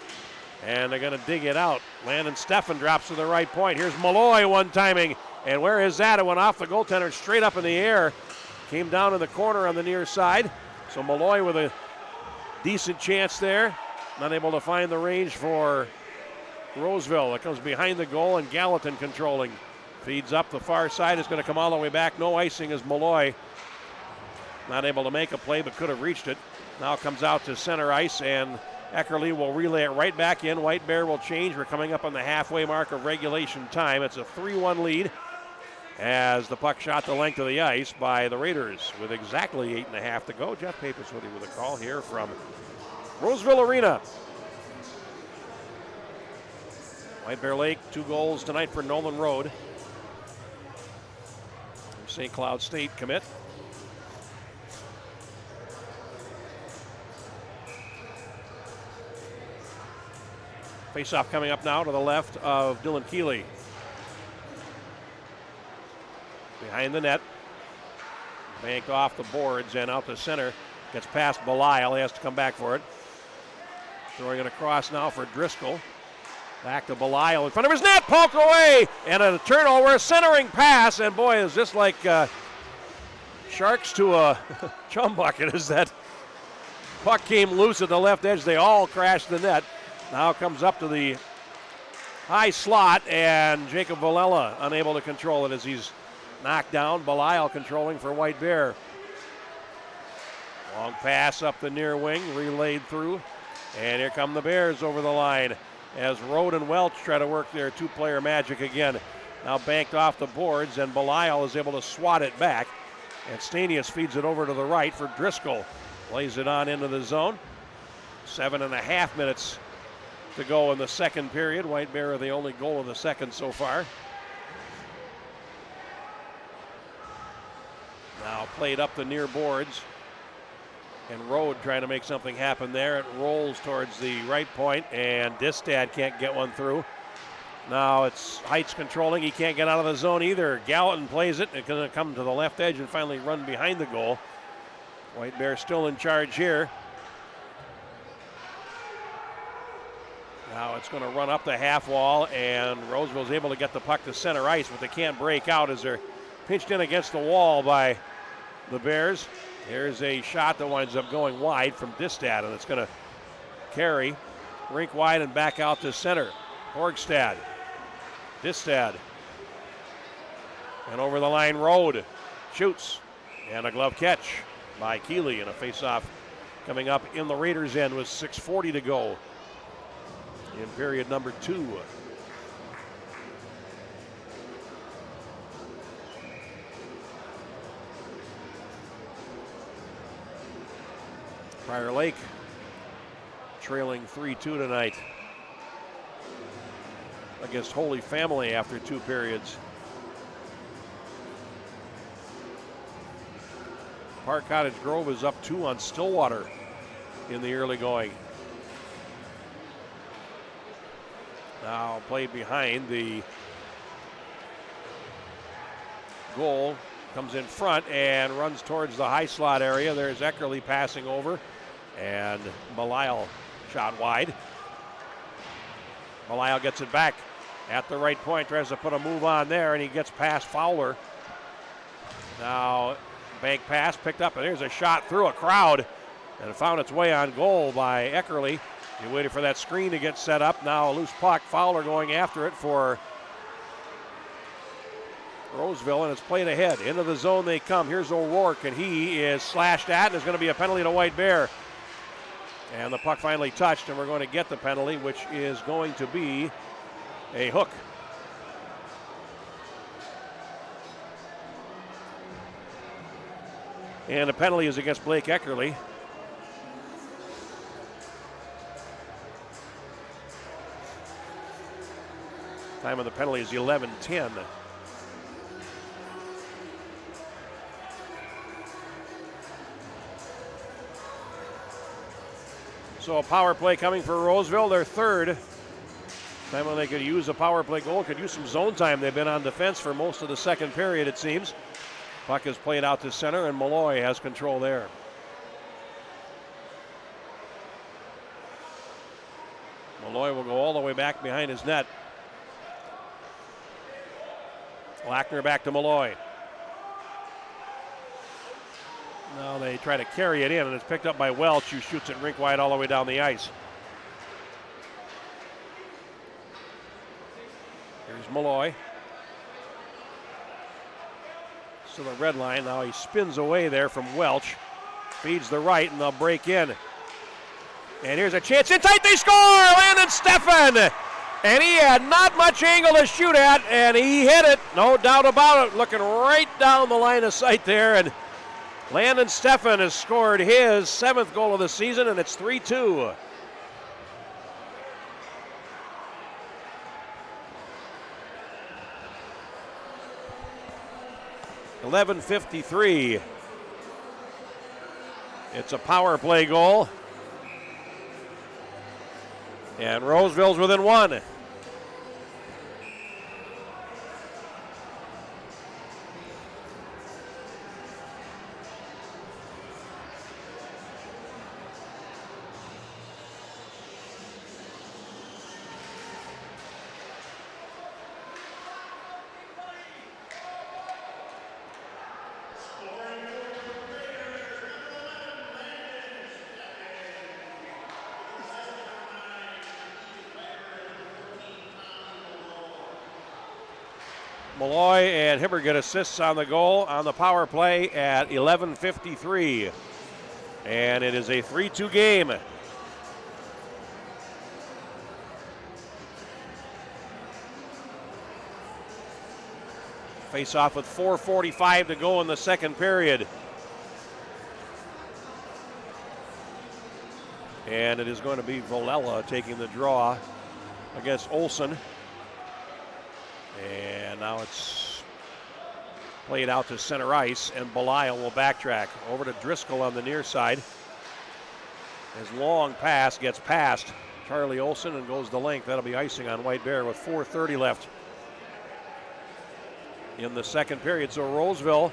and they're going to dig it out. Landon Steffen drops to the right point. Here's Malloy one timing, and where is that? It went off the goaltender straight up in the air. Came down in the corner on the near side. So Malloy with a decent chance there. Not able to find the range for Roseville. It comes behind the goal, and Gallatin controlling. Feeds up the far side. It's going to come all the way back. No icing as Malloy not able to make a play, but could have reached it. Now comes out to center ice, and Eckerly will relay it right back in. White Bear will change. We're coming up on the halfway mark of regulation time. It's a 3-1 lead as the puck shot the length of the ice by the Raiders with exactly 8.5 to go. Jeff Paperswoody with a call here from Roseville Arena. White Bear Lake, 2 goals tonight for Nolan Road. St. Cloud State commit. Face-off coming up now to the left of Dylan Keeley. Behind the net. Banked off the boards and out to center. Gets past Belial. He has to come back for it. Throwing it across now for Driscoll. Back to Belial in front of his net. Poked away. And a turnover. A centering pass. And boy, is this like Sharks to a chum bucket as that puck came loose at the left edge. They all crashed the net. Now comes up to the high slot, and Jacob Villela unable to control it as he's knocked down. Belial controlling for White Bear. Long pass up the near wing, relayed through, and here come the Bears over the line as Rode and Welch try to work their 2-player magic again. Now banked off the boards, and Belial is able to swat it back, and Stanius feeds it over to the right for Driscoll. Plays it on into the zone. 7.5 minutes to go in the second period. White Bear are the only goal of the second so far. Now played up the near boards. And Rode trying to make something happen there. It rolls towards the right point, and Distad can't get one through. Now it's Heights controlling. He can't get out of the zone either. Gallatin plays it. It's going to come to the left edge and finally run behind the goal. White Bear still in charge here. Now it's going to run up the half wall, and Roseville's able to get the puck to center ice, but they can't break out as they're pinched in against the wall by the Bears. Here's a shot that winds up going wide from Distad, and it's going to carry rink wide and back out to center. Borgstad, Distad, and over the line Rode shoots, and a glove catch by Keeley, and a face-off coming up in the Raiders' end with 6:40 to go in period number 2. Prior Lake trailing 3-2 tonight against Holy Family after 2 periods. Park Cottage Grove is up 2 on Stillwater in the early going. Now played behind the goal, comes in front and runs towards the high slot area. There's Eckerly passing over, and Belisle shot wide. Belisle gets it back at the right point, tries to put a move on there, and he gets past Fowler. Now bank pass picked up, and there's a shot through a crowd, and it found its way on goal by Eckerly. He waited for that screen to get set up. Now a loose puck, Fowler going after it for Roseville, and it's played ahead. Into the zone they come. Here's O'Rourke, and he is slashed at, and there's going to be a penalty to White Bear. And the puck finally touched, and we're going to get the penalty, which is going to be a hook. And the penalty is against Blake Eckerly. Time of the penalty is 11:10. So a power play coming for Roseville, their third. Time when they could use a power play goal, could use some zone time. They've been on defense for most of the second period, it seems. Puck is played out to center, and Malloy has control there. Malloy will go all the way back behind his net. Lackner back to Malloy. Now they try to carry it in, and it's picked up by Welch, who shoots it rink wide all the way down the ice. Here's Malloy. To the red line. Now he spins away there from Welch. Feeds the right, and they'll break in. And here's a chance in tight. They score! Landon Stefan! And he had not much angle to shoot at, and he hit it. No doubt about it. Looking right down the line of sight there. And Landon Stefan has scored his 7th goal of the season, and it's 3-2. .11:53. It's a power play goal. And Roseville's within 1. Malloy and Hibber get assists on the goal on the power play at 11:53. And it is a 3-2 game. Face off with 4:45 to go in the second period. And it is going to be Volella taking the draw against Olson. And now it's Played out to center ice, and Belial will backtrack. Over to Driscoll on the near side. His long pass gets past Charlie Olson and goes the length. That'll be icing on White Bear with 4:30 left in the second period. So Roseville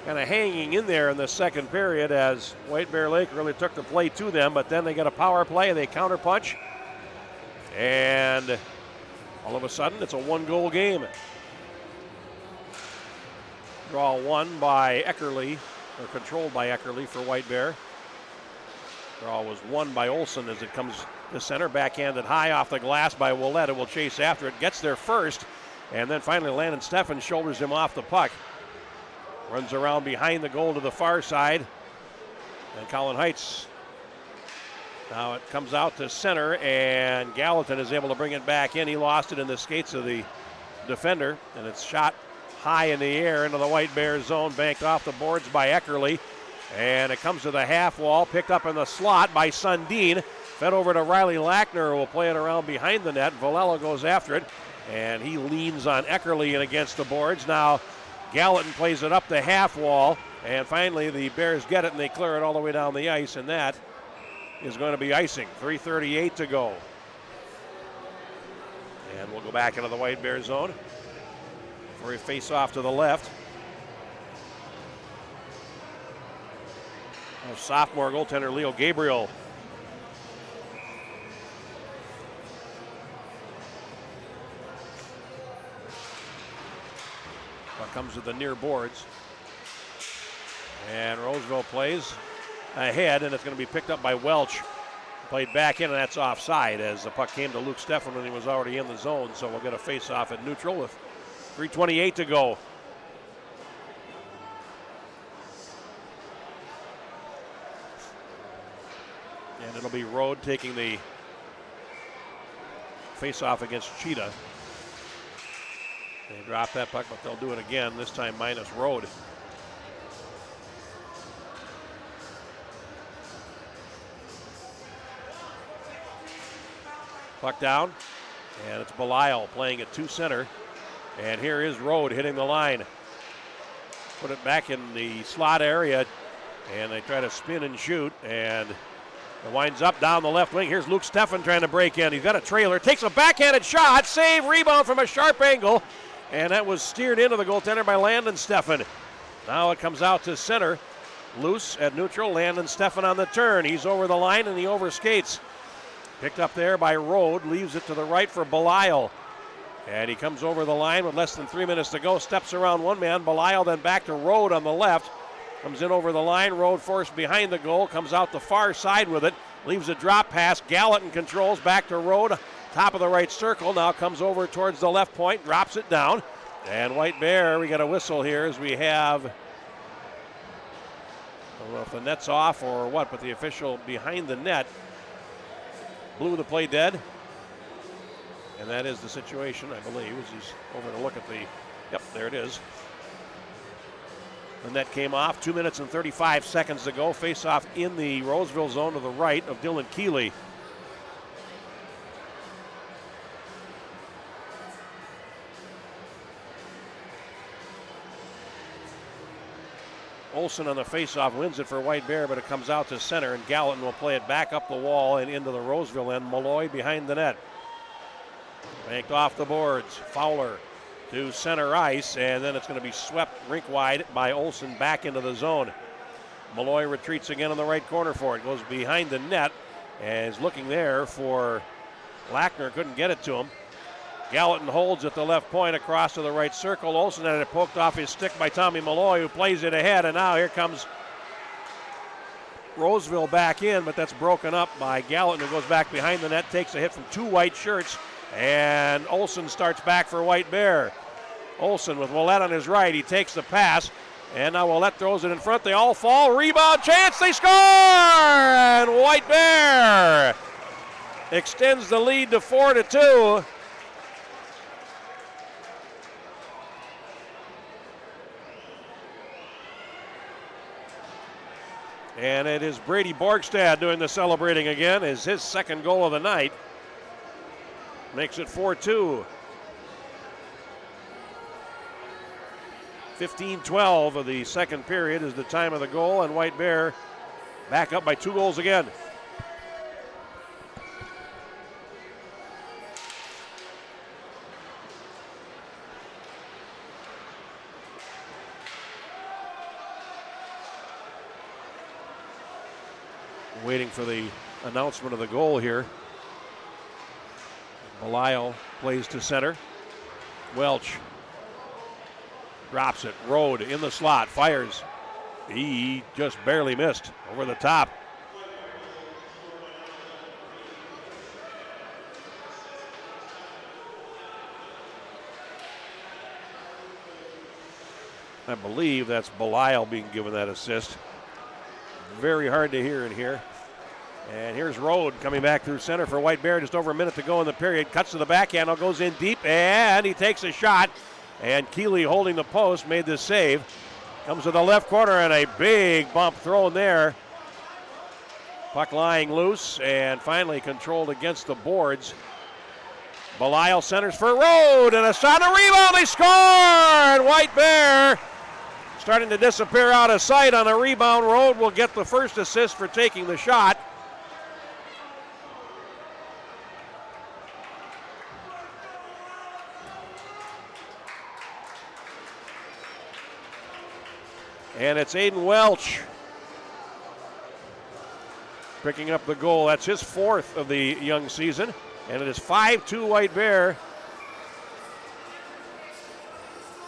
kind of hanging in there in the second period as White Bear Lake really took the play to them, but then they get a power play, they counterpunch, and all of a sudden it's a one-goal game. Draw one by Eckerly, or controlled by Eckerly for White Bear. Draw was won by Olson as it comes to center, backhanded high off the glass by Willett. It will chase after it, gets there first, and then finally Landon Steffen shoulders him off the puck. Runs around behind the goal to the far side, and Colin Heights. Now it comes out to center, and Gallatin is able to bring it back in. He lost it in the skates of the defender, and it's shot high in the air into the White Bear zone, banked off the boards by Eckerly, and it comes to the half wall, picked up in the slot by Sundin, fed over to Riley Lackner, who will play it around behind the net. Valella goes after it, and he leans on Eckerly and against the boards. Now Gallatin plays it up the half wall, and finally the Bears get it and they clear it all the way down the ice, and that is going to be icing. 3:38 to go. And we'll go back into the White Bear zone for a face-off to the left. Sophomore goaltender Leo Gabriel. Puck comes to the near boards. And Roseville plays ahead, and it's going to be picked up by Welch. Played back in, and that's offside as the puck came to Luke Steffen when he was already in the zone. So we'll get a face-off at neutral with 3:28 to go. And it'll be Rode taking the face-off against Cheetah. They dropped that puck, but they'll do it again, this time minus Rode. Puck down, and it's Belial playing it to center. And here is Rode hitting the line. Put it back in the slot area, and they try to spin and shoot, and it winds up down the left wing. Here's Luke Steffen trying to break in. He's got a trailer, takes a backhanded shot, save, rebound from a sharp angle, and that was steered into the goaltender by Landon Steffen. Now it comes out to center. Loose at neutral, Landon Steffen on the turn. He's over the line and he overskates. Picked up there by Rode, leaves it to the right for Belial. And he comes over the line with less than 3 minutes to go, steps around one man. Belial then back to Rode on the left. Comes in over the line, Rode forced behind the goal, comes out the far side with it, leaves a drop pass. Gallatin controls back to Rode, top of the right circle, now comes over towards the left point, drops it down. And White Bear, we got a whistle here as we have, I don't know if the net's off or what, but the official behind the net blew the play dead. And that is the situation, I believe, as he's over to look at the, yep, there it is. The net came off, 2 minutes and 35 seconds to go. Face off in the Roseville zone to the right of Dylan Keeley. Olson on the face-off wins it for White Bear, but it comes out to center, and Gallatin will play it back up the wall and into the Roseville end. Malloy behind the net. Banked off the boards. Fowler to center ice, and then it's going to be swept rink wide by Olson back into the zone. Malloy retreats again in the right corner for it. Goes behind the net and is looking there for Lackner. Couldn't get it to him. Gallatin holds at the left point across to the right circle. Olson had it poked off his stick by Tommy Malloy, who plays it ahead, and now here comes Roseville back in, but that's broken up by Gallatin, who goes back behind the net, takes a hit from two white shirts, and Olson starts back for White Bear. Olson with Willett on his right. He takes the pass, and now Willett throws it in front. They all fall. Rebound chance. They score! And White Bear extends the lead to 4-2. And it is Brady Borgstad doing the celebrating again. Is his second goal of the night. Makes it 4-2. 15-12 of the second period is the time of the goal, and White Bear back up by 2 goals again. Waiting for the announcement of the goal here. Belial plays to center. Welch drops it. Rode in the slot, fires. He just barely missed over the top. I believe that's Belial being given that assist. Very hard to hear in here. And here's Rode coming back through center for White Bear. Just over a minute to go in the period. Cuts to the backhand, goes in deep, and he takes a shot. And Keeley, holding the post, made this save. Comes to the left corner, and a big bump thrown there. Puck lying loose, and finally controlled against the boards. Belial centers for Rode, and a shot, a rebound, they scored! White Bear starting to disappear out of sight on a rebound. Rode will get the first assist for taking the shot. And it's Aiden Welch picking up the goal. That's his 4th of the young season. And it is 5-2 White Bear.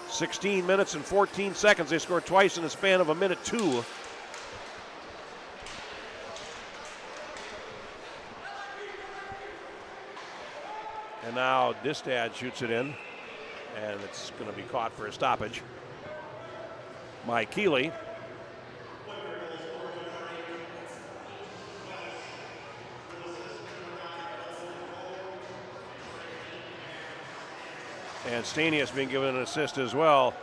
16 minutes and 14 seconds. They scored twice in the span of a minute 2. And now Distad shoots it in. And it's going to be caught for a stoppage by Keeley. And Stanius being given an assist as well.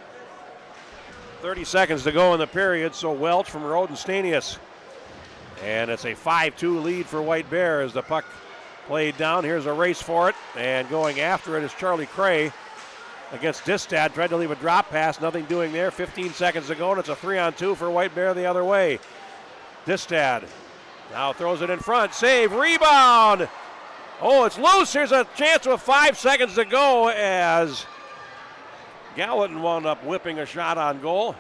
30 seconds to go in the period, so Welch from Rode and Stanius. And it's a 5-2 lead for White Bear as the puck played down. Here's a race for it, and going after it is Charlie Cray against Distad. Tried to leave a drop pass, nothing doing there. 15 seconds to go, and it's a 3-on-2 for White Bear the other way. Distad now throws it in front. Save, rebound. Oh, it's loose. Here's a chance with 5 seconds to go as Gallatin wound up whipping a shot on goal.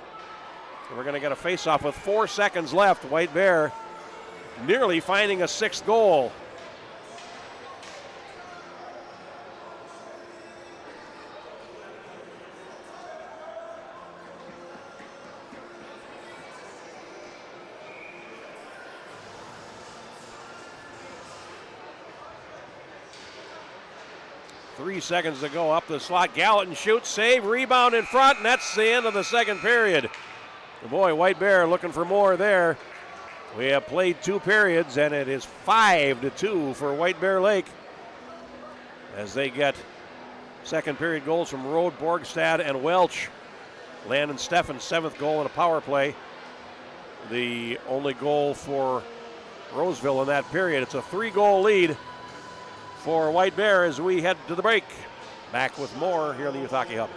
We're going to get a face-off with 4 seconds left. White Bear nearly finding a 6th goal. Three seconds to go up the slot. Gallatin shoots, save, rebound in front, and that's the end of the second period. Boy, White Bear looking for more there. We have played 2 periods, and it is 5-2 for White Bear Lake as they get second period goals from Rode, Borgstad, and Welch. Landon Steffen's 7th goal in a power play. The only goal for Roseville in that period. It's a 3-goal lead for White Bear as we head to the break. Back with more here on the Youth Hockey Hub.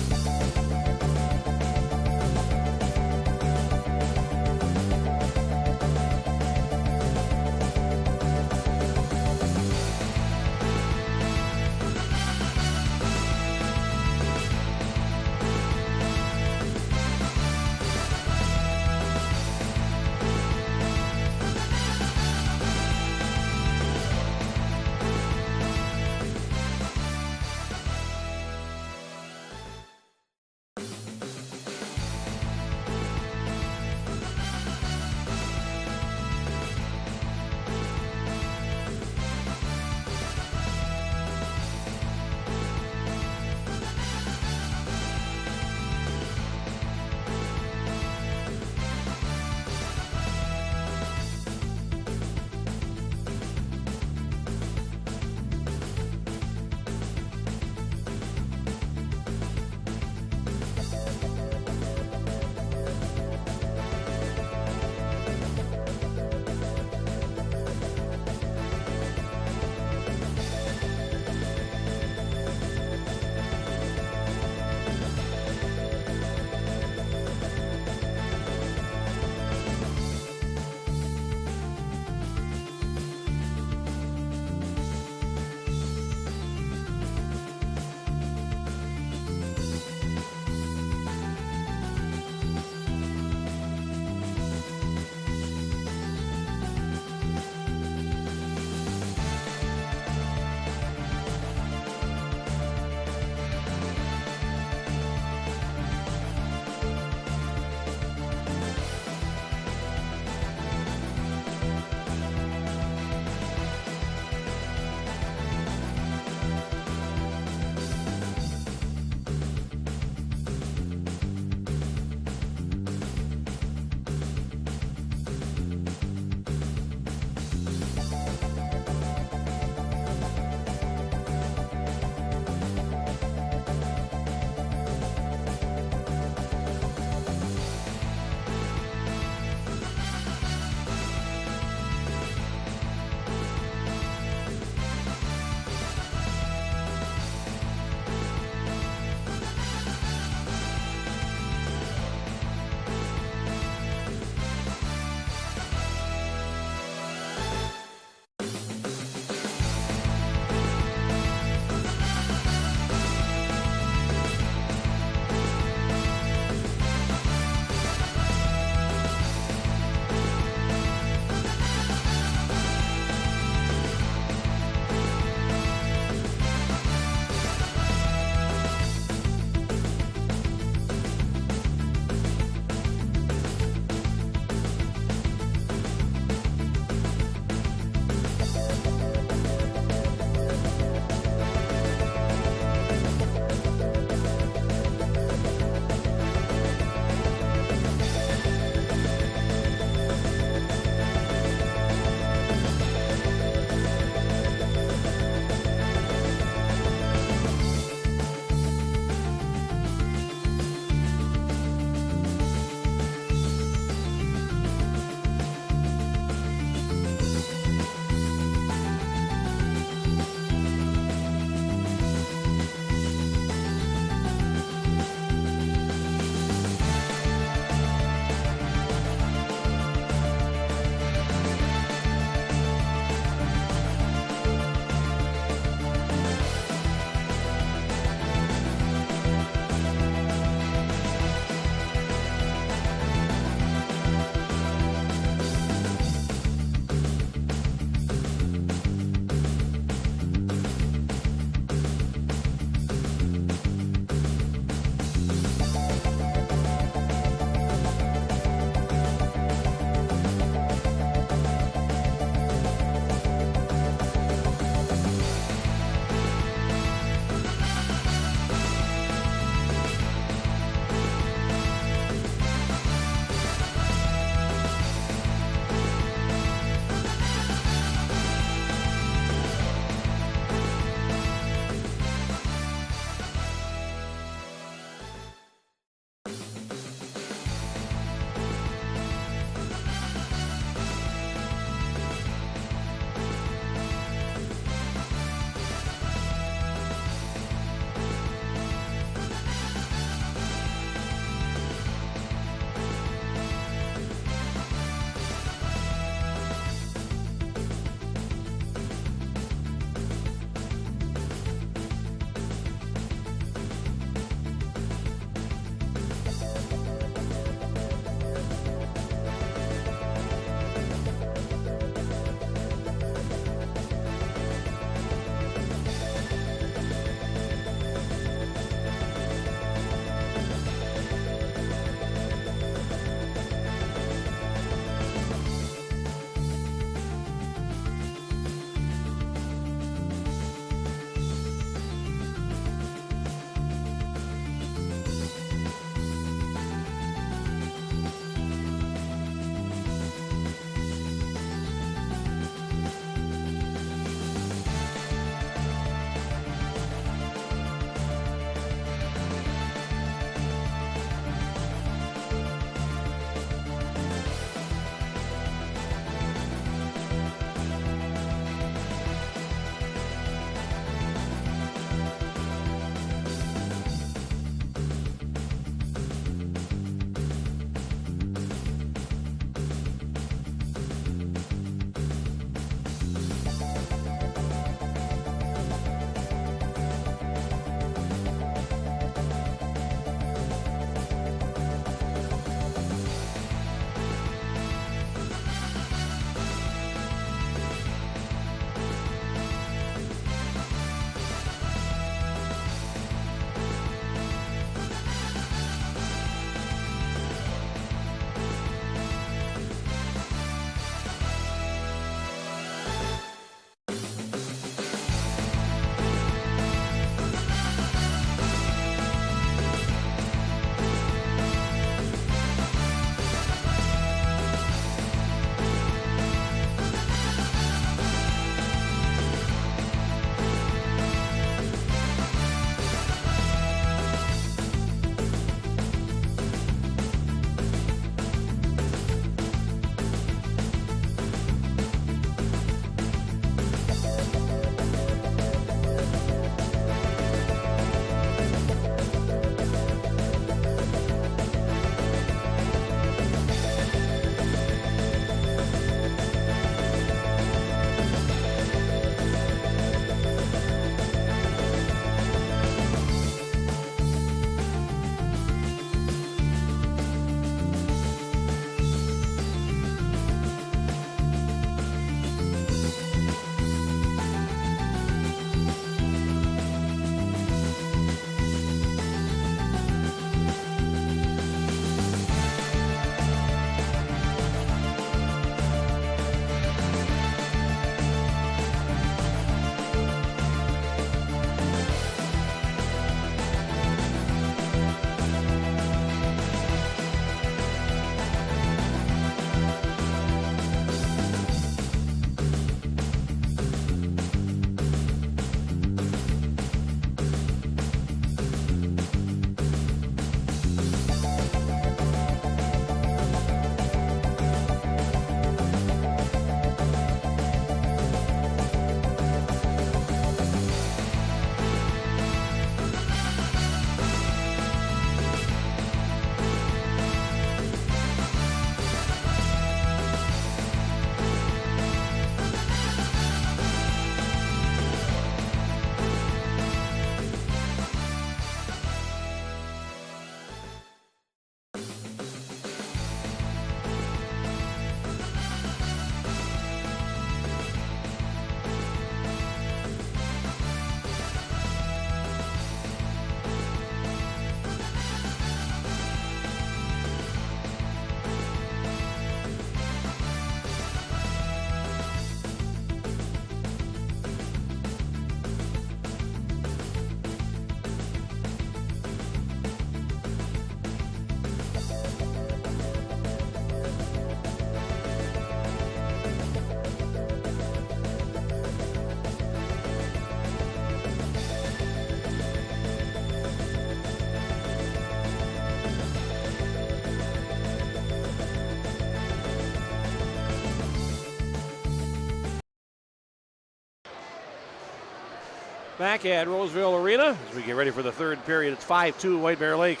Back at Roseville Arena as we get ready for the third period. It's 5-2 White Bear Lake.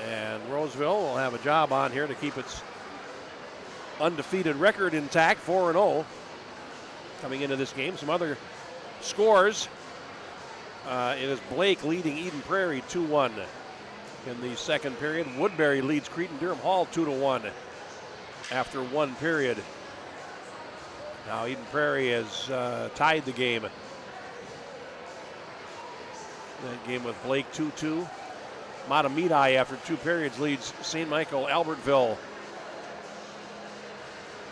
And Roseville will have a job on here to keep its undefeated record intact, 4-0 coming into this game. Some other scores. It is Blake leading Eden Prairie 2-1 in the second period. Woodbury leads Cretin-Durham Hall 2-1 after one period. Now Eden Prairie has tied the game. That game with Blake 2-2. Matamidi after two periods leads St. Michael Albertville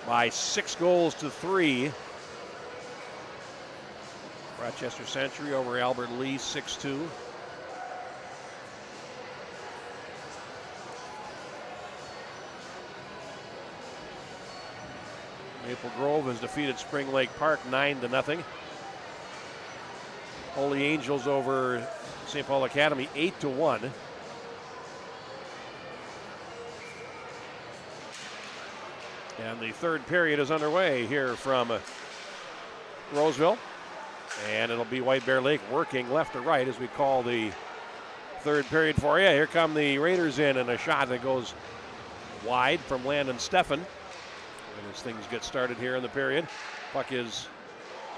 by 6-3. Rochester Century over Albert Lee 6-2. Maple Grove has defeated Spring Lake Park 9-0. Holy Angels over St. Paul Academy 8-1. And the third period is underway here from Roseville. And it'll be White Bear Lake working left to right as we call the third period for you. Here come the Raiders in, and a shot that goes wide from Landon Steffen. And as things get started here in the period, puck is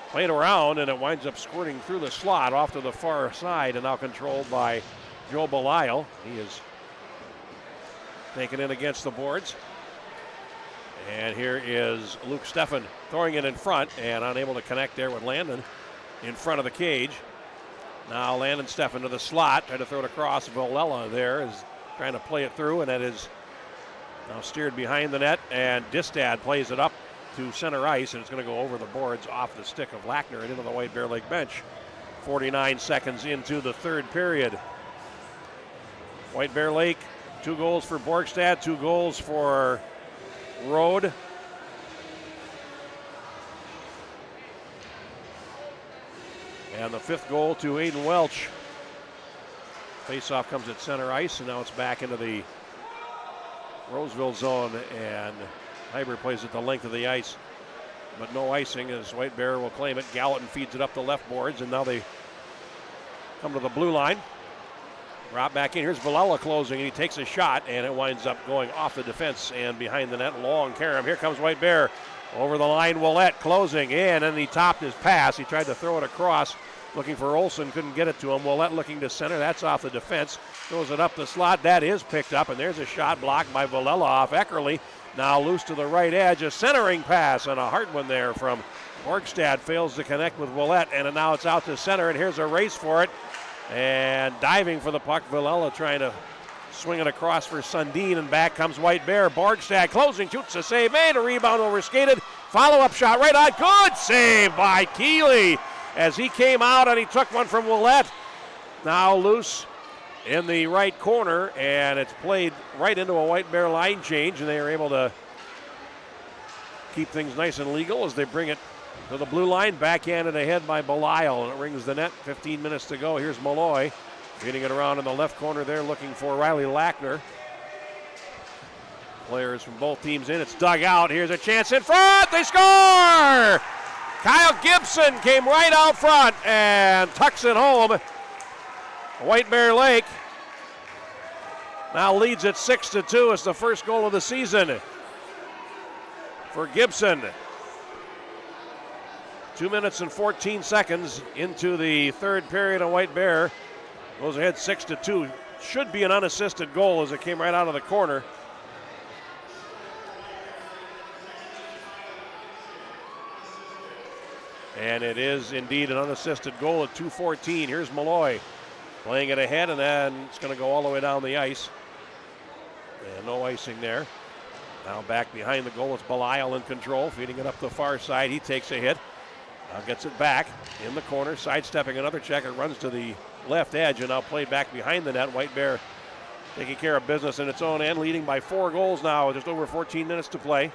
played around, and it winds up squirting through the slot off to the far side, and now controlled by Joe Belisle. He is taken in against the boards. And here is Luke Steffen throwing it in front and unable to connect there with Landon in front of the cage. Now Landon Steffen to the slot, trying to throw it across. Villela there is trying to play it through, and that is now steered behind the net, and Distad plays it up to center ice, and it's going to go over the boards off the stick of Lackner and into the White Bear Lake bench. 49 seconds into the third period. White Bear Lake, 2 goals for Borgstad, 2 goals for Rode. And the 5th goal to Aiden Welch. Faceoff comes at center ice, and now it's back into the Roseville zone, and Hyber plays it the length of the ice, but no icing as White Bear will claim it. Gallatin feeds it up the left boards, and now they come to the blue line. Drop back in. Here's Villela closing, and he takes a shot, and it winds up going off the defense and behind the net. Long carom. Here comes White Bear. Over the line, Willett closing in, and he topped his pass. He tried to throw it across, looking for Olson, couldn't get it to him. Willett looking to center. That's off the defense. Throws it up the slot. That is picked up, and there's a shot blocked by Villela off Eckerly. Now loose to the right edge. A centering pass, and a hard one there from Borgstad. Fails to connect with Willett, and now it's out to center, and here's a race for it. And diving for the puck, Villela trying to swing it across for Sundin, and back comes White Bear. Borgstad closing, shoots a save, made a rebound over skated. Follow-up shot right on. Good save by Keeley as he came out and he took one from Willett. Now loose in the right corner, and it's played right into a White Bear line change, and they are able to keep things nice and legal as they bring it to the blue line. Backhanded ahead by Belisle, and it rings the net. 15 minutes to go. Here's Malloy getting it around in the left corner there, looking for Riley Lackner. Players from both teams in. It's dug out. Here's a chance in front. They score! Kyle Gibson came right out front and tucks it home. White Bear Lake now leads at 6-2. It's the first goal of the season for Gibson. 2 minutes and 14 seconds into the third period, and White Bear goes ahead 6-2. Should be an unassisted goal as it came right out of the corner. And it is indeed an unassisted goal at 2:14. Here's Malloy playing it ahead, and then it's going to go all the way down the ice. And no icing there. Now back behind the goal, it's Belisle in control, feeding it up the far side. He takes a hit. Now gets it back in the corner, sidestepping another checker, runs to the left edge, and now played back behind the net. White Bear taking care of business in its own end, leading by 4 goals now with just over 14 minutes to play.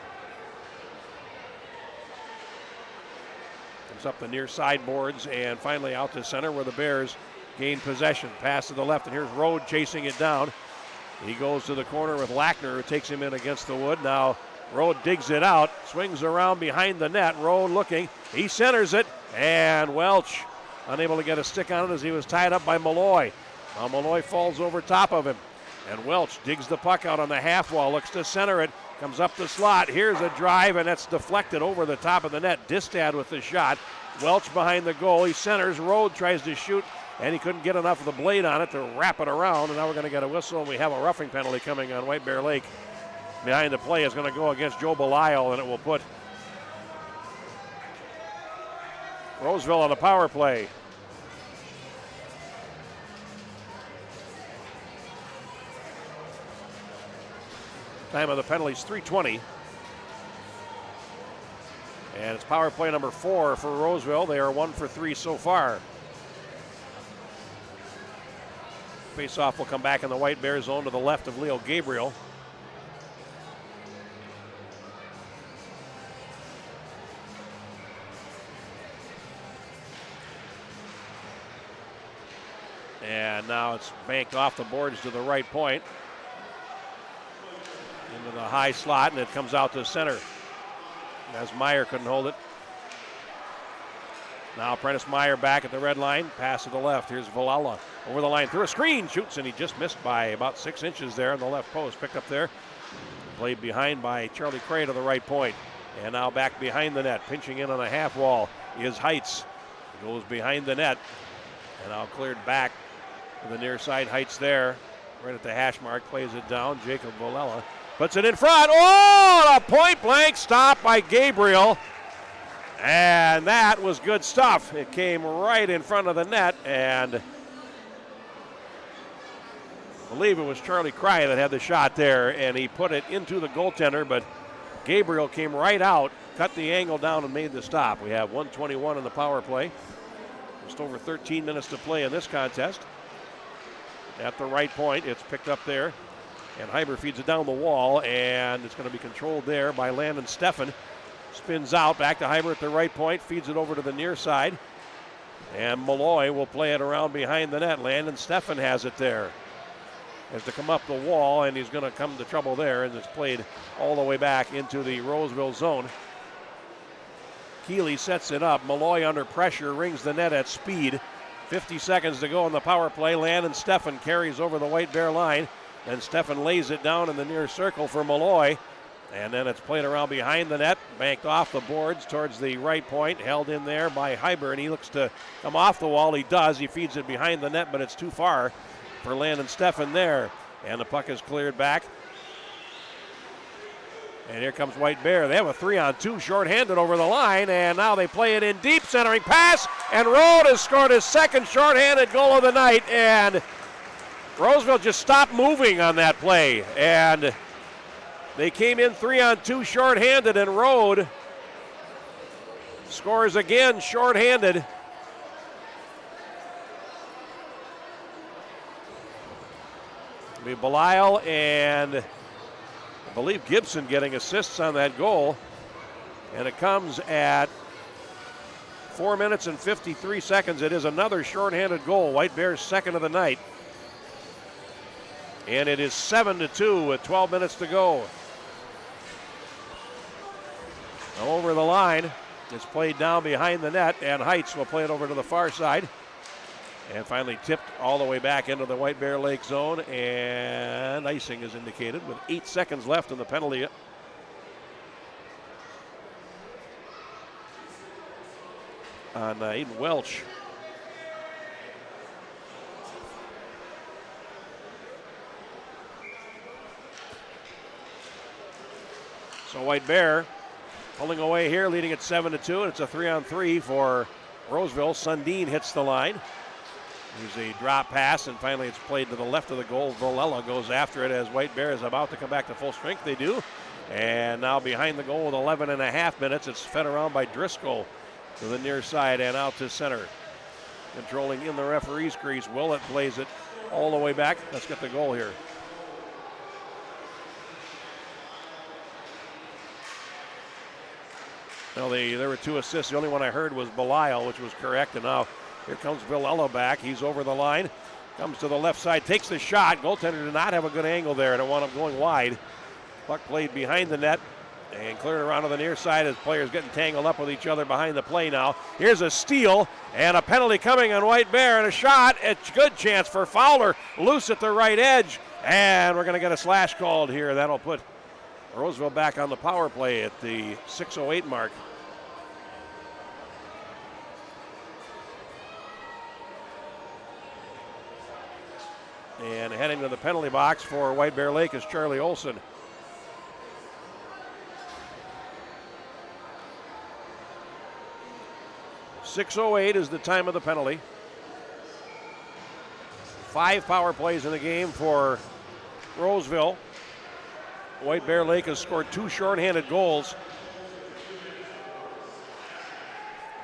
Comes up the near sideboards and finally out to center where the Bears gain possession. Pass to the left, and here's Rode chasing it down. He goes to the corner with Lackner, who takes him in against the wood. Now Rode digs it out, swings around behind the net. Rode looking, he centers it, and Welch unable to get a stick on it as he was tied up by Malloy. Now Malloy falls over top of him. And Welch digs the puck out on the half wall, looks to center it, comes up the slot. Here's a drive, and that's deflected over the top of the net. Distad with the shot. Welch behind the goal. He centers. Rode tries to shoot, and he couldn't get enough of the blade on it to wrap it around. And now we're going to get a whistle, and we have a roughing penalty coming on White Bear Lake. Behind the play is going to go against Joe Belisle, and it will put Roseville on the power play. Time of the penalty is 3:20. And it's power play number 4 for Roseville. They are 1 for 3 so far. Face-off will come back in the White Bear zone to the left of Leo Gabriel. And now it's banked off the boards to the right point. Into the high slot, and it comes out to center. As Meyer couldn't hold it. Now Prentice Meyer back at the red line. Pass to the left. Here's Valala over the line through a screen. Shoots, and he just missed by about 6 inches there on the left post. Picked up there. Played behind by Charlie Cray to the right point. And now back behind the net. Pinching in on the half wall is Heights. Goes behind the net. And now cleared back to the near side. Heights there. Right at the hash mark. Plays it down. Jacob Valala puts it in front. Oh, a point-blank stop by Gabriel. And that was good stuff. It came right in front of the net, and I believe it was Charlie Cry that had the shot there, and he put it into the goaltender, but Gabriel came right out, cut the angle down, and made the stop. We have 1:21 in the power play. Just over 13 minutes to play in this contest. At the right point, it's picked up there. And Hyber feeds it down the wall, and it's going to be controlled there by Landon Steffen. Spins out, back to Hyber at the right point, feeds it over to the near side. And Malloy will play it around behind the net. Landon Steffen has it there. Has to come up the wall, and he's going to come to trouble there, and it's played all the way back into the Roseville zone. Keeley sets it up. Malloy under pressure, rings the net at speed. 50 seconds to go in the power play. Landon Steffen carries over the White Bear line. And Steffen lays it down in the near circle for Malloy. And then it's played around behind the net, banked off the boards towards the right point, held in there by Hyber, and he looks to come off the wall. He does. He feeds it behind the net, but it's too far for Landon Steffen there. And the puck is cleared back. And here comes White Bear. They have a 3-on-2 shorthanded over the line, and now they play it in deep, centering pass, and Rode has scored his second shorthanded goal of the night, and Roseville just stopped moving on that play, and they came in 3-on-2 shorthanded, and Rode scores again shorthanded. It'll be Belisle and I believe Gibson getting assists on that goal, and it comes at 4 minutes and 53 seconds. It is another shorthanded goal, White Bears' second of the night. And it is 7-2 with 12 minutes to go. Now over the line, it's played down behind the net, and Heights will play it over to the far side. And finally tipped all the way back into the White Bear Lake zone, and icing is indicated with 8 seconds left in the penalty. On Aiden Welch. So White Bear pulling away here, leading at 7-2, and it's a 3-on-3 for Roseville. Sundin hits the line. There's a drop pass, and finally it's played to the left of the goal. Valella goes after it as White Bear is about to come back to full strength. They do. And now behind the goal with 11 and a half minutes, it's fed around by Driscoll to the near side and out to center. Controlling in the referee's crease. Willett plays it all the way back. Let's get the goal here. Well, there were 2 assists. The only one I heard was Belisle, which was correct. And now here comes Valella back. He's over the line. Comes to the left side, takes the shot. Goaltender did not have a good angle there, and it wound up going wide. Puck played behind the net. And cleared around to the near side as players getting tangled up with each other behind the play now. Here's a steal and a penalty coming on White Bear and a shot. It's a good chance for Fowler. Loose at the right edge. And we're going to get a slash called here. That'll put Roseville back on the power play at the 6:08 mark. And heading to the penalty box for White Bear Lake is Charlie Olson. .608 is the time of the penalty. 5 power plays in the game for Roseville. White Bear Lake has scored 2 shorthanded goals.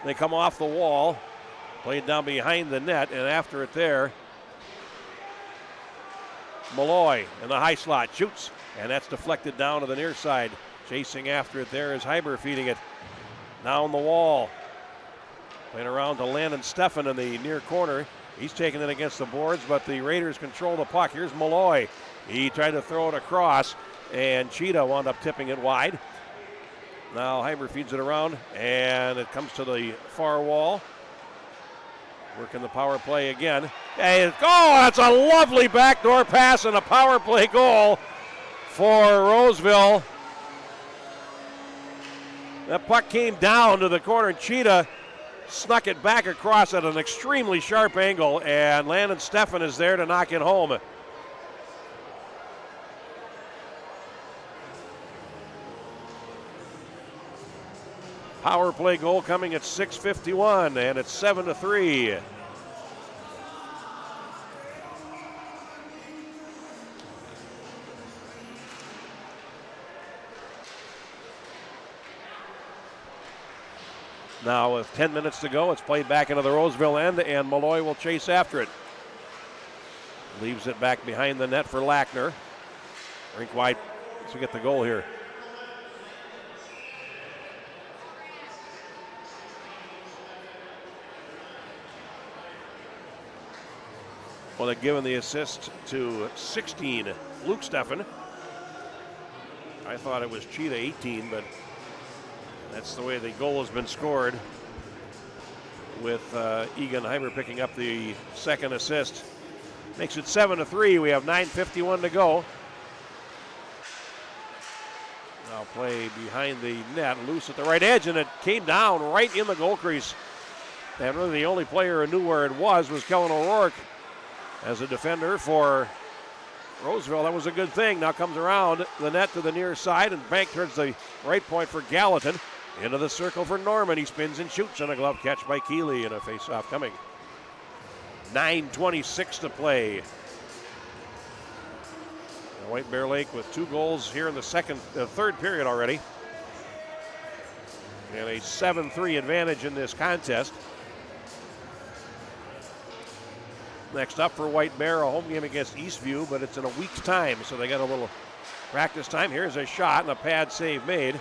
They come off the wall, played down behind the net, and after it there, Malloy in the high slot shoots, and that's deflected down to the near side. Chasing after it there is Hyber, feeding it down the wall. Playing around to Landon Steffen in the near corner. He's taking it against the boards, but the Raiders control the puck. Here's Malloy. He tried to throw it across, and Cheetah wound up tipping it wide. Now Hyber feeds it around, and it comes to the far wall. Working the power play again. And that's a lovely backdoor pass and a power play goal for Roseville. That puck came down to the corner, and Cheetah snuck it back across at an extremely sharp angle, and Landon Steffen is there to knock it home. Power play goal coming at 6:51, and it's 7-3. Now with 10 minutes to go, it's played back into the Roseville end, and Malloy will chase after it. Leaves it back behind the net for Lackner. Rink wide as we get the goal here. Well, they've given the assist to 16, Luke Steffen. I thought it was Cheetah 18, but that's the way the goal has been scored, with Egan Hyber picking up the second assist. Makes it 7-3. We have 9:51 to go. Now play behind the net, loose at the right edge, and it came down right in the goal crease. And really the only player who knew where it was Kellen O'Rourke as a defender for Roseville. That was a good thing. Now comes around the net to the near side and back towards the right point for Gallatin. Into the circle for Norman. He spins and shoots, and a glove catch by Keeley, and a face-off coming. 9:26 to play. And White Bear Lake with 2 goals here in the third period already. And a 7-3 advantage in this contest. Next up for White Bear, a home game against Eastview, but it's in a week's time, so they got a little practice time. Here's a shot and a pad save made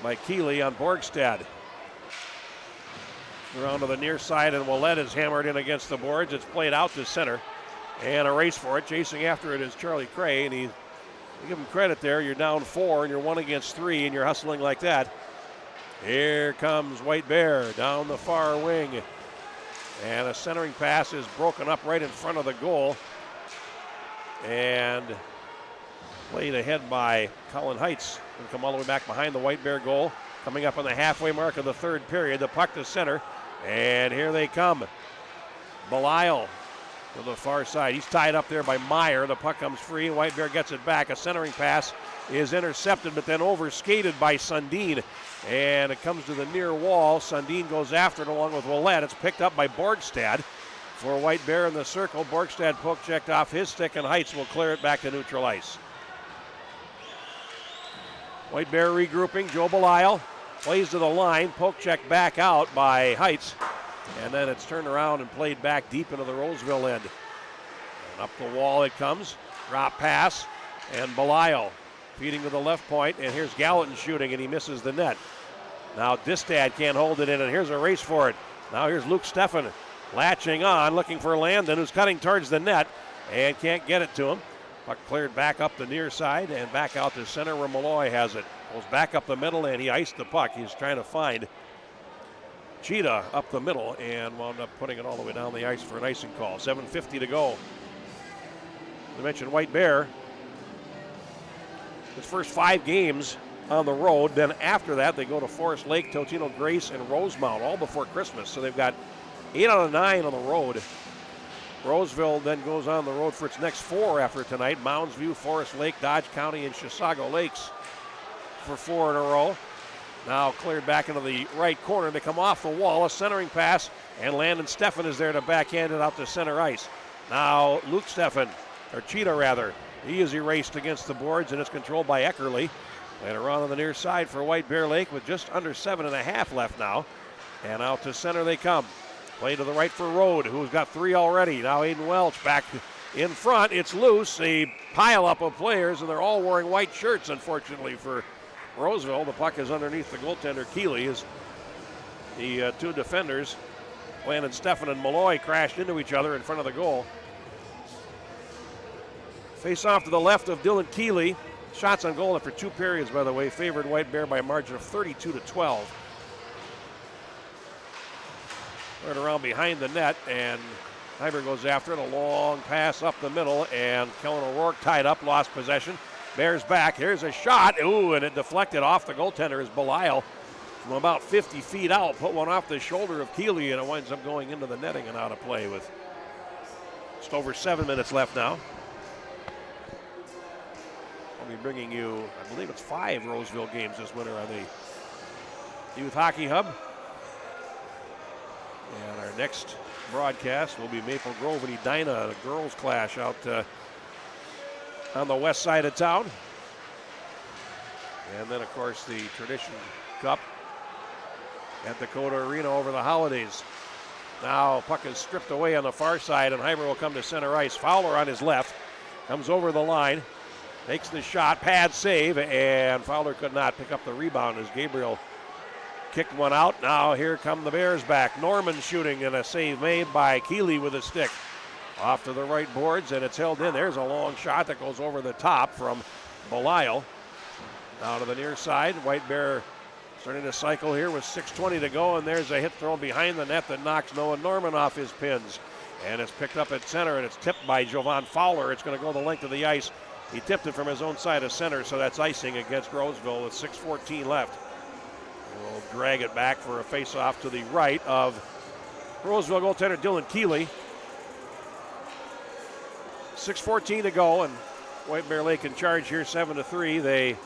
by Keeley on Borgstad. Around to the near side, and Willett is hammered in against the boards. It's played out to center, and a race for it. Chasing after it is Charlie Cray, and you give him credit there. You're down 4, and you're 1 against 3, and you're hustling like that. Here comes White Bear down the far wing, and a centering pass is broken up right in front of the goal, and played ahead by Colin Heights. And come all the way back behind the White Bear goal. Coming up on the halfway mark of the third period. The puck to center. And here they come. Belial to the far side. He's tied up there by Meyer. The puck comes free. White Bear gets it back. A centering pass is intercepted, but then overskated by Sundin. And it comes to the near wall. Sundin goes after it along with Willett. It's picked up by Borgstad for White Bear in the circle. Borgstad poke checked off his stick, and Heights will clear it back to neutral ice. White Bear regrouping. Joe Belial plays to the line. Poke check back out by Heights. And then it's turned around and played back deep into the Roseville end. And up the wall it comes. Drop pass. And Belial feeding to the left point. And here's Gallatin shooting, and he misses the net. Now Distad can't hold it in, and here's a race for it. Now here's Luke Steffen latching on, looking for Landon, who's cutting towards the net and can't get it to him. Puck cleared back up the near side and back out to center where Malloy has it. Goes back up the middle and he iced the puck. He's trying to find Cheetah up the middle and wound up putting it all the way down the ice for an icing call. 7:50 to go. I mentioned White Bear. His first 5 games on the road. Then after that, they go to Forest Lake, Totino Grace, and Rosemount, all before Christmas. So they've got 8 out of 9 on the road. Roseville then goes on the road for its next 4 after tonight. Mounds View, Forest Lake, Dodge County, and Chisago Lakes for 4 in a row. Now cleared back into the right corner. They come off the wall, a centering pass, and Landon Steffen is there to backhand it out to center ice. Now Luke Steffen, or Cheetah rather, he is erased against the boards, and it's controlled by Eckerly. And around on the near side for White Bear Lake with just under 7.5 left now. And out to center they come. Play to the right for Rode, who's got 3 already. Now Aiden Welch back in front. It's loose. A pile up of players, and they're all wearing white shirts, unfortunately, for Roseville. The puck is underneath the goaltender, Keeley. As the 2 defenders, Landon Steffen and Malloy, crashed into each other in front of the goal. Face off to the left of Dylan Keeley. Shots on goal after 2 periods, by the way, favored White Bear by a margin of 32-12. Right around behind the net, and Hyber goes after it. A long pass up the middle, and Kellen O'Rourke tied up, lost possession. Bears back. Here's a shot. Ooh, and it deflected off the goaltender as Belial from about 50 feet out put one off the shoulder of Keeley, and it winds up going into the netting and out of play with just over 7 minutes left now. I'll be bringing you, I believe it's 5 Roseville games this winter on the Youth Hockey Hub. And our next broadcast will be Maple Grove and Edina, the girls clash out on the west side of town. And then, of course, the Tradition Cup at Dakota Arena over the holidays. Now, puck is stripped away on the far side, and Hyber will come to center ice. Fowler on his left, comes over the line, takes the shot, pad save, and Fowler could not pick up the rebound as Gabriel kicked one out. Now here come the Bears back. Norman shooting, and a save made by Keeley with a stick. Off to the right boards, and it's held in. There's a long shot that goes over the top from Belial. Now to the near side. White Bear starting to cycle here with 6:20 to go, and there's a hit thrown behind the net that knocks Noah Norman off his pins. And it's picked up at center, and it's tipped by Jovan Fowler. It's going to go the length of the ice. He tipped it from his own side of center, so that's icing against Roseville with 6:14 left. We'll drag it back for a face-off to the right of Roseville goaltender Dylan Keeley. 6:14 to go, and White Bear Lake in charge here, 7-3. They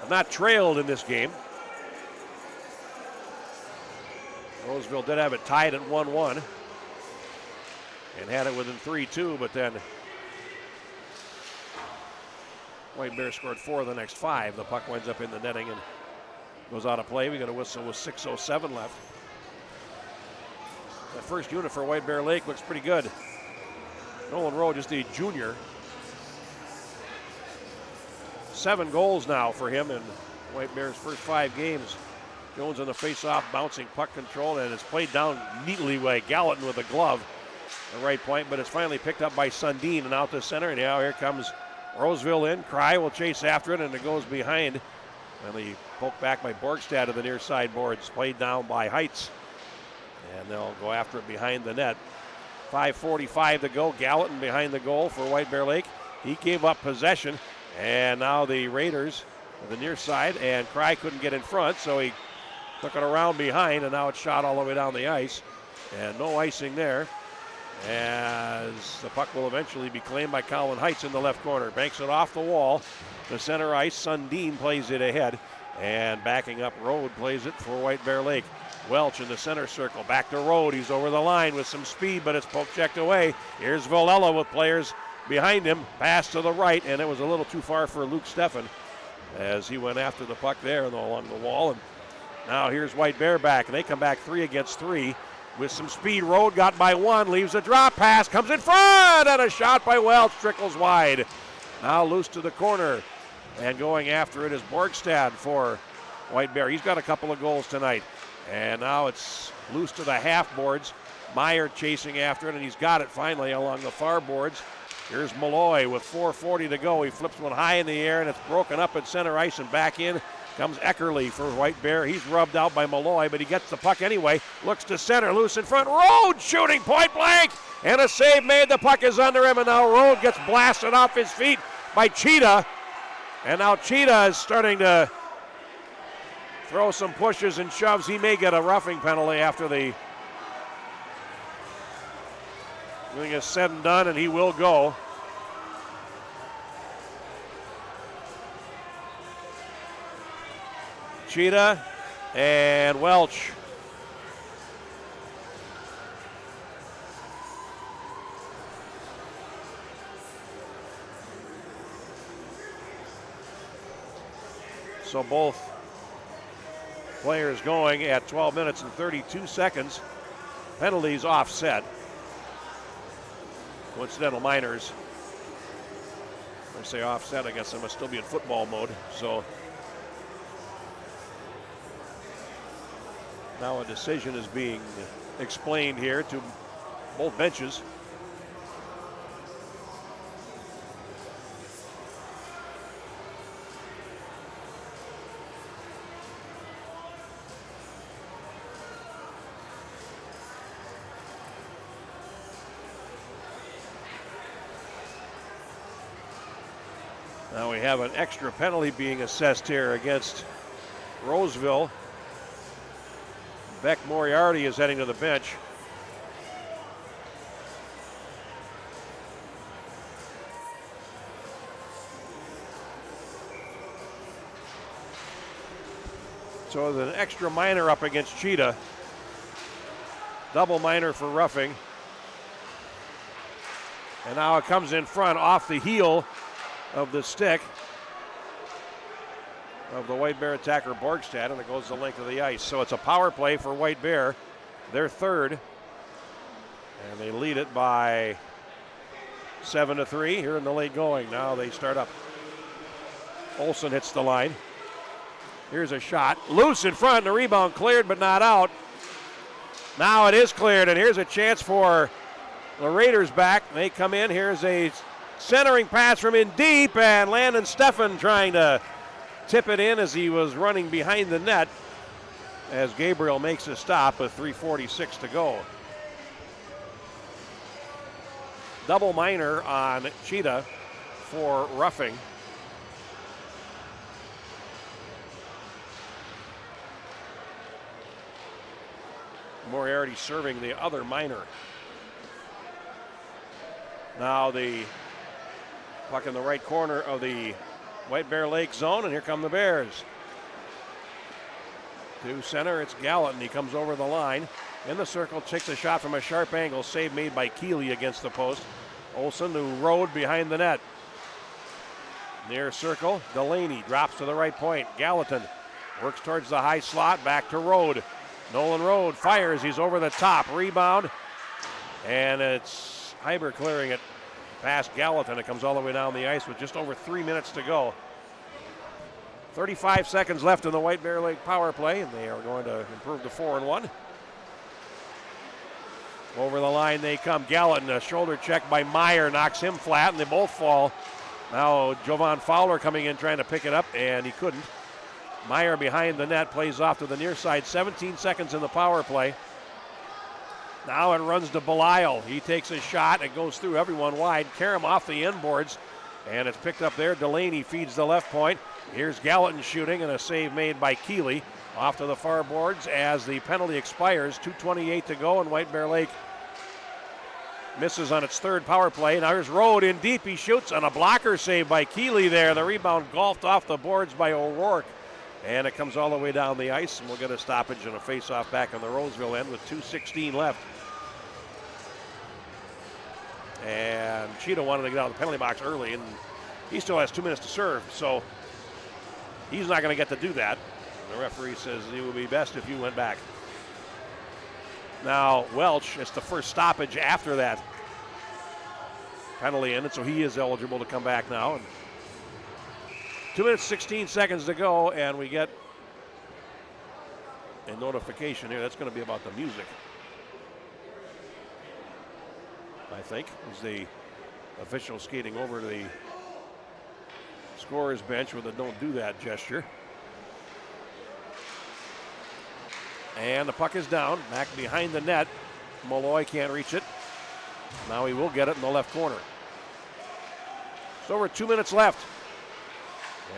have not trailed in this game. Roseville did have it tied at 1-1 and had it within 3-2, but then White Bear scored 4 of the next 5. The puck winds up in the netting and goes out of play. We got a whistle with 6:07 left. The first unit for White Bear Lake looks pretty good. Nolan Rowe, just a junior. 7 goals now for him in White Bear's first 5 games. Jones on the face-off, bouncing puck control, and it's played down neatly by Gallatin with a glove. The right point, but it's finally picked up by Sundin and out to center. And now here comes Roseville in. Cry will chase after it, and it goes behind. Finally poked back by Borgstad to the near side boards. Played down by Heights. And they'll go after it behind the net. 5:45 to go. Gallatin behind the goal for White Bear Lake. He gave up possession. And now the Raiders to the near side. And Cry couldn't get in front, so he took it around behind. And now it's shot all the way down the ice. And no icing there, as the puck will eventually be claimed by Colin Heights in the left corner. Banks it off the wall to center ice. Sundin plays it ahead, and backing up Rode plays it for White Bear Lake. Welch in the center circle, back to Rode. He's over the line with some speed, but it's poke checked away. Here's Villela with players behind him. Pass to the right, and it was a little too far for Luke Steffen as he went after the puck there along the wall. And now here's White Bear back, and they come back 3 against 3. With some speed, Rode got by 1, leaves a drop pass, comes in front, and a shot by Welch, trickles wide. Now loose to the corner, and going after it is Borgstad for White Bear. He's got a couple of goals tonight. And now it's loose to the half boards. Meyer chasing after it, and he's got it finally along the far boards. Here's Malloy with 4:40 to go. He flips one high in the air, and it's broken up at center ice, and back in comes Eckerly for White Bear. He's rubbed out by Malloy, but he gets the puck anyway. Looks to center, loose in front. Rode shooting point blank, and a save made. The puck is under him, and now Rode gets blasted off his feet by Cheetah. And now Cheetah is starting to throw some pushes and shoves. He may get a roughing penalty after the thing is said and done, and he will go. Cheetah and Welch. So both players going at 12 minutes and 32 seconds. Penalties offset. Coincidental minors. When I say offset, I guess I must still be in football mode. So now a decision is being explained here to both benches. Now we have an extra penalty being assessed here against Roseville. Beck Moriarty is heading to the bench. So there's an extra minor up against Cheetah. Double minor for roughing. And now it comes in front off the heel of the stick of the White Bear attacker Borgstad, and it goes the length of the ice. So it's a power play for White Bear, their third, and they lead it by 7-3 here in the late going. Now they start up. Olsen hits the line. Here's a shot, loose in front, and the rebound cleared but not out. Now it is cleared, and here's a chance for the Raiders back. They come in. Here's a centering pass from in deep, and Landon Steffen trying to tip it in as he was running behind the net as Gabriel makes a stop with 3:46 to go. Double minor on Cheetah for roughing. Moriarty serving the other minor. Now the puck in the right corner of the White Bear Lake zone, and here come the Bears. To center, it's Gallatin. He comes over the line. In the circle, takes a shot from a sharp angle. Save made by Keeley against the post. Olsen, who rode behind the net. Near circle, Delaney drops to the right point. Gallatin works towards the high slot, back to Rode. Nolan Rode fires, he's over the top. Rebound, and it's Hyber clearing it past Gallatin. It comes all the way down the ice with just over 3 minutes to go. 35 seconds left in the White Bear Lake power play, and they are going to improve to 4-1. Over the line they come. Gallatin, a shoulder check by Meyer, knocks him flat, and they both fall. Now Jovan Fowler coming in trying to pick it up, and he couldn't. Meyer behind the net, plays off to the near side. 17 seconds in the power play. Now it runs to Belisle. He takes a shot. It goes through everyone wide. Karam off the inboards, and it's picked up there. Delaney feeds the left point. Here's Gallatin shooting, and a save made by Keeley. Off to the far boards as the penalty expires. 2:28 to go, and White Bear Lake misses on its third power play. Now here's Rode in deep. He shoots on a blocker save by Keeley there. The rebound golfed off the boards by O'Rourke. And it comes all the way down the ice, and we'll get a stoppage and a face-off back on the Roseville end with 2:16 left. And Cheetah wanted to get out of the penalty box early, and he still has 2 minutes to serve, so he's not going to get to do that. The referee says it would be best if you went back. Now Welch, it's the first stoppage after that penalty ended, so he is eligible to come back now. And 2 minutes, 16 seconds to go, and we get a notification here. That's going to be about the music, I think, as they Official skating over to the scorer's bench with a don't do that gesture. And the puck is down, back behind the net. Malloy can't reach it. Now he will get it in the left corner. So over 2 minutes left.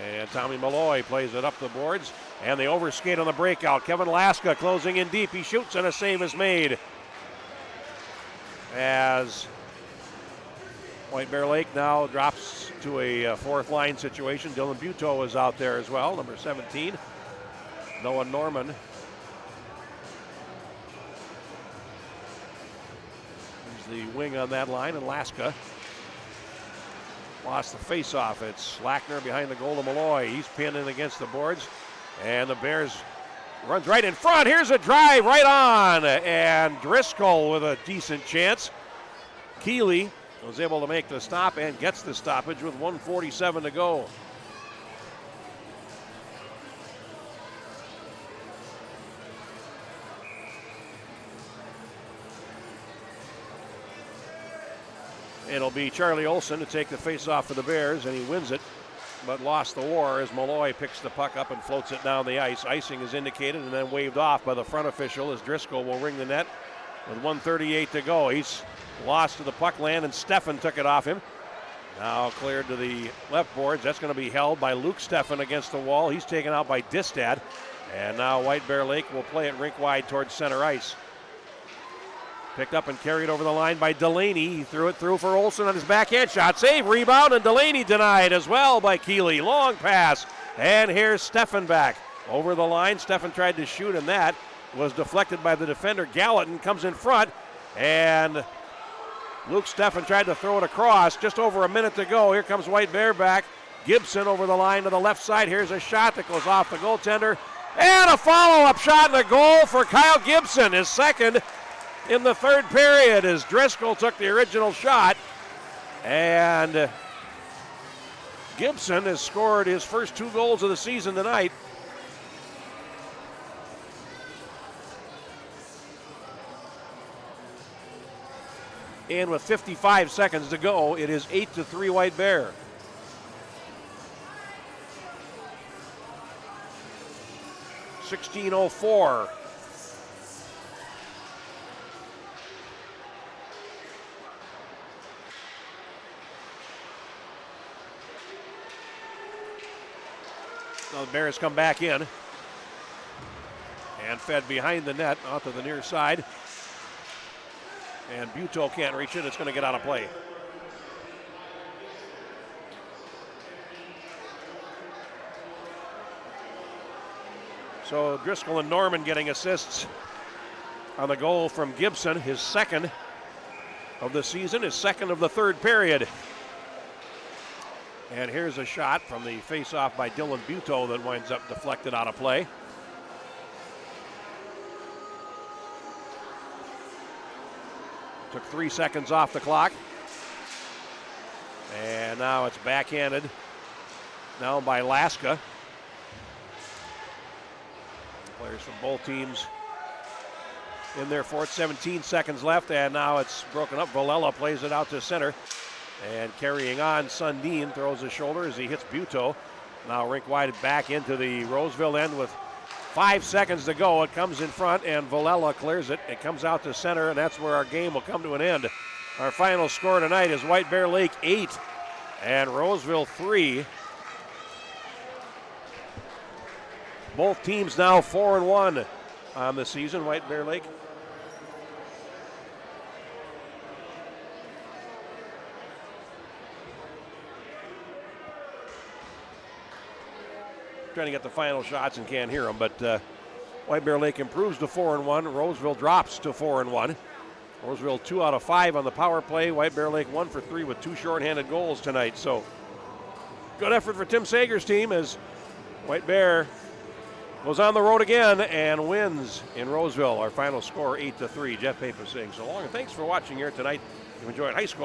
And Tommy Malloy plays it up the boards. And they overskate on the breakout. Kevin Laska closing in deep. He shoots and a save is made. As White Bear Lake now drops to a fourth line situation. Dylan Buteau is out there as well, number 17. Noah Norman. He's the wing on that line, and Laska lost the face-off. It's Lackner behind the goal to Malloy. He's pinned in against the boards, and the Bears runs right in front. Here's a drive right on, and Driscoll with a decent chance. Keeley was able to make the stop and gets the stoppage with 1:47 to go. It'll be Charlie Olson to take the face-off for the Bears, and he wins it, but lost the war as Malloy picks the puck up and floats it down the ice. Icing is indicated and then waved off by the front official as Driscoll will ring the net with 1:38 to go. He's lost to the puck land, and Steffen took it off him. Now cleared to the left boards. That's going to be held by Luke Steffen against the wall. He's taken out by Distad. And now White Bear Lake will play it rink wide towards center ice. Picked up and carried over the line by Delaney. He threw it through for Olson on his backhand shot. Save, rebound, and Delaney denied as well by Keeley. Long pass. And here's Steffen back. Over the line, Steffen tried to shoot, and that was deflected by the defender. Gallatin comes in front, and Luke Steffen tried to throw it across. Just over a minute to go. Here comes White Bear back. Gibson over the line to the left side. Here's a shot that goes off the goaltender. And a follow-up shot and a goal for Kyle Gibson, his second in the third period as Driscoll took the original shot. And Gibson has scored his first 2 goals of the season tonight. And with 55 seconds to go, it is 8-3 White Bear. .16:04. Now the Bears come back in and fed behind the net out to the near side. And Buteau can't reach it. It's going to get out of play. So Driscoll and Norman getting assists on the goal from Gibson, his second of the season, his second of the third period. And here's a shot from the face-off by Dylan Buteau that winds up deflected out of play. Took 3 seconds off the clock. And now it's backhanded now by Laska. Players from both teams in there for it. 17 seconds left, and now it's broken up. Villela plays it out to center. And carrying on, Sundin throws his shoulder as he hits Buteau. Now rink wide back into the Roseville end with 5 seconds to go. It comes in front, and Villela clears it. It comes out to center, and that's where our game will come to an end. Our final score tonight is White Bear Lake 8 and Roseville 3. Both teams now 4-1 on the season. White Bear Lake trying to get the final shots and can't hear them, but White Bear Lake improves to 4-1. Roseville drops to 4-1. Roseville 2 out of 5 on the power play. White Bear Lake 1 for 3 with 2 shorthanded goals tonight. So good effort for Tim Sager's team as White Bear goes on the road again and wins in Roseville. Our final score 8-3. Jeff Pape is saying so long, and thanks for watching here tonight. If you enjoyed high school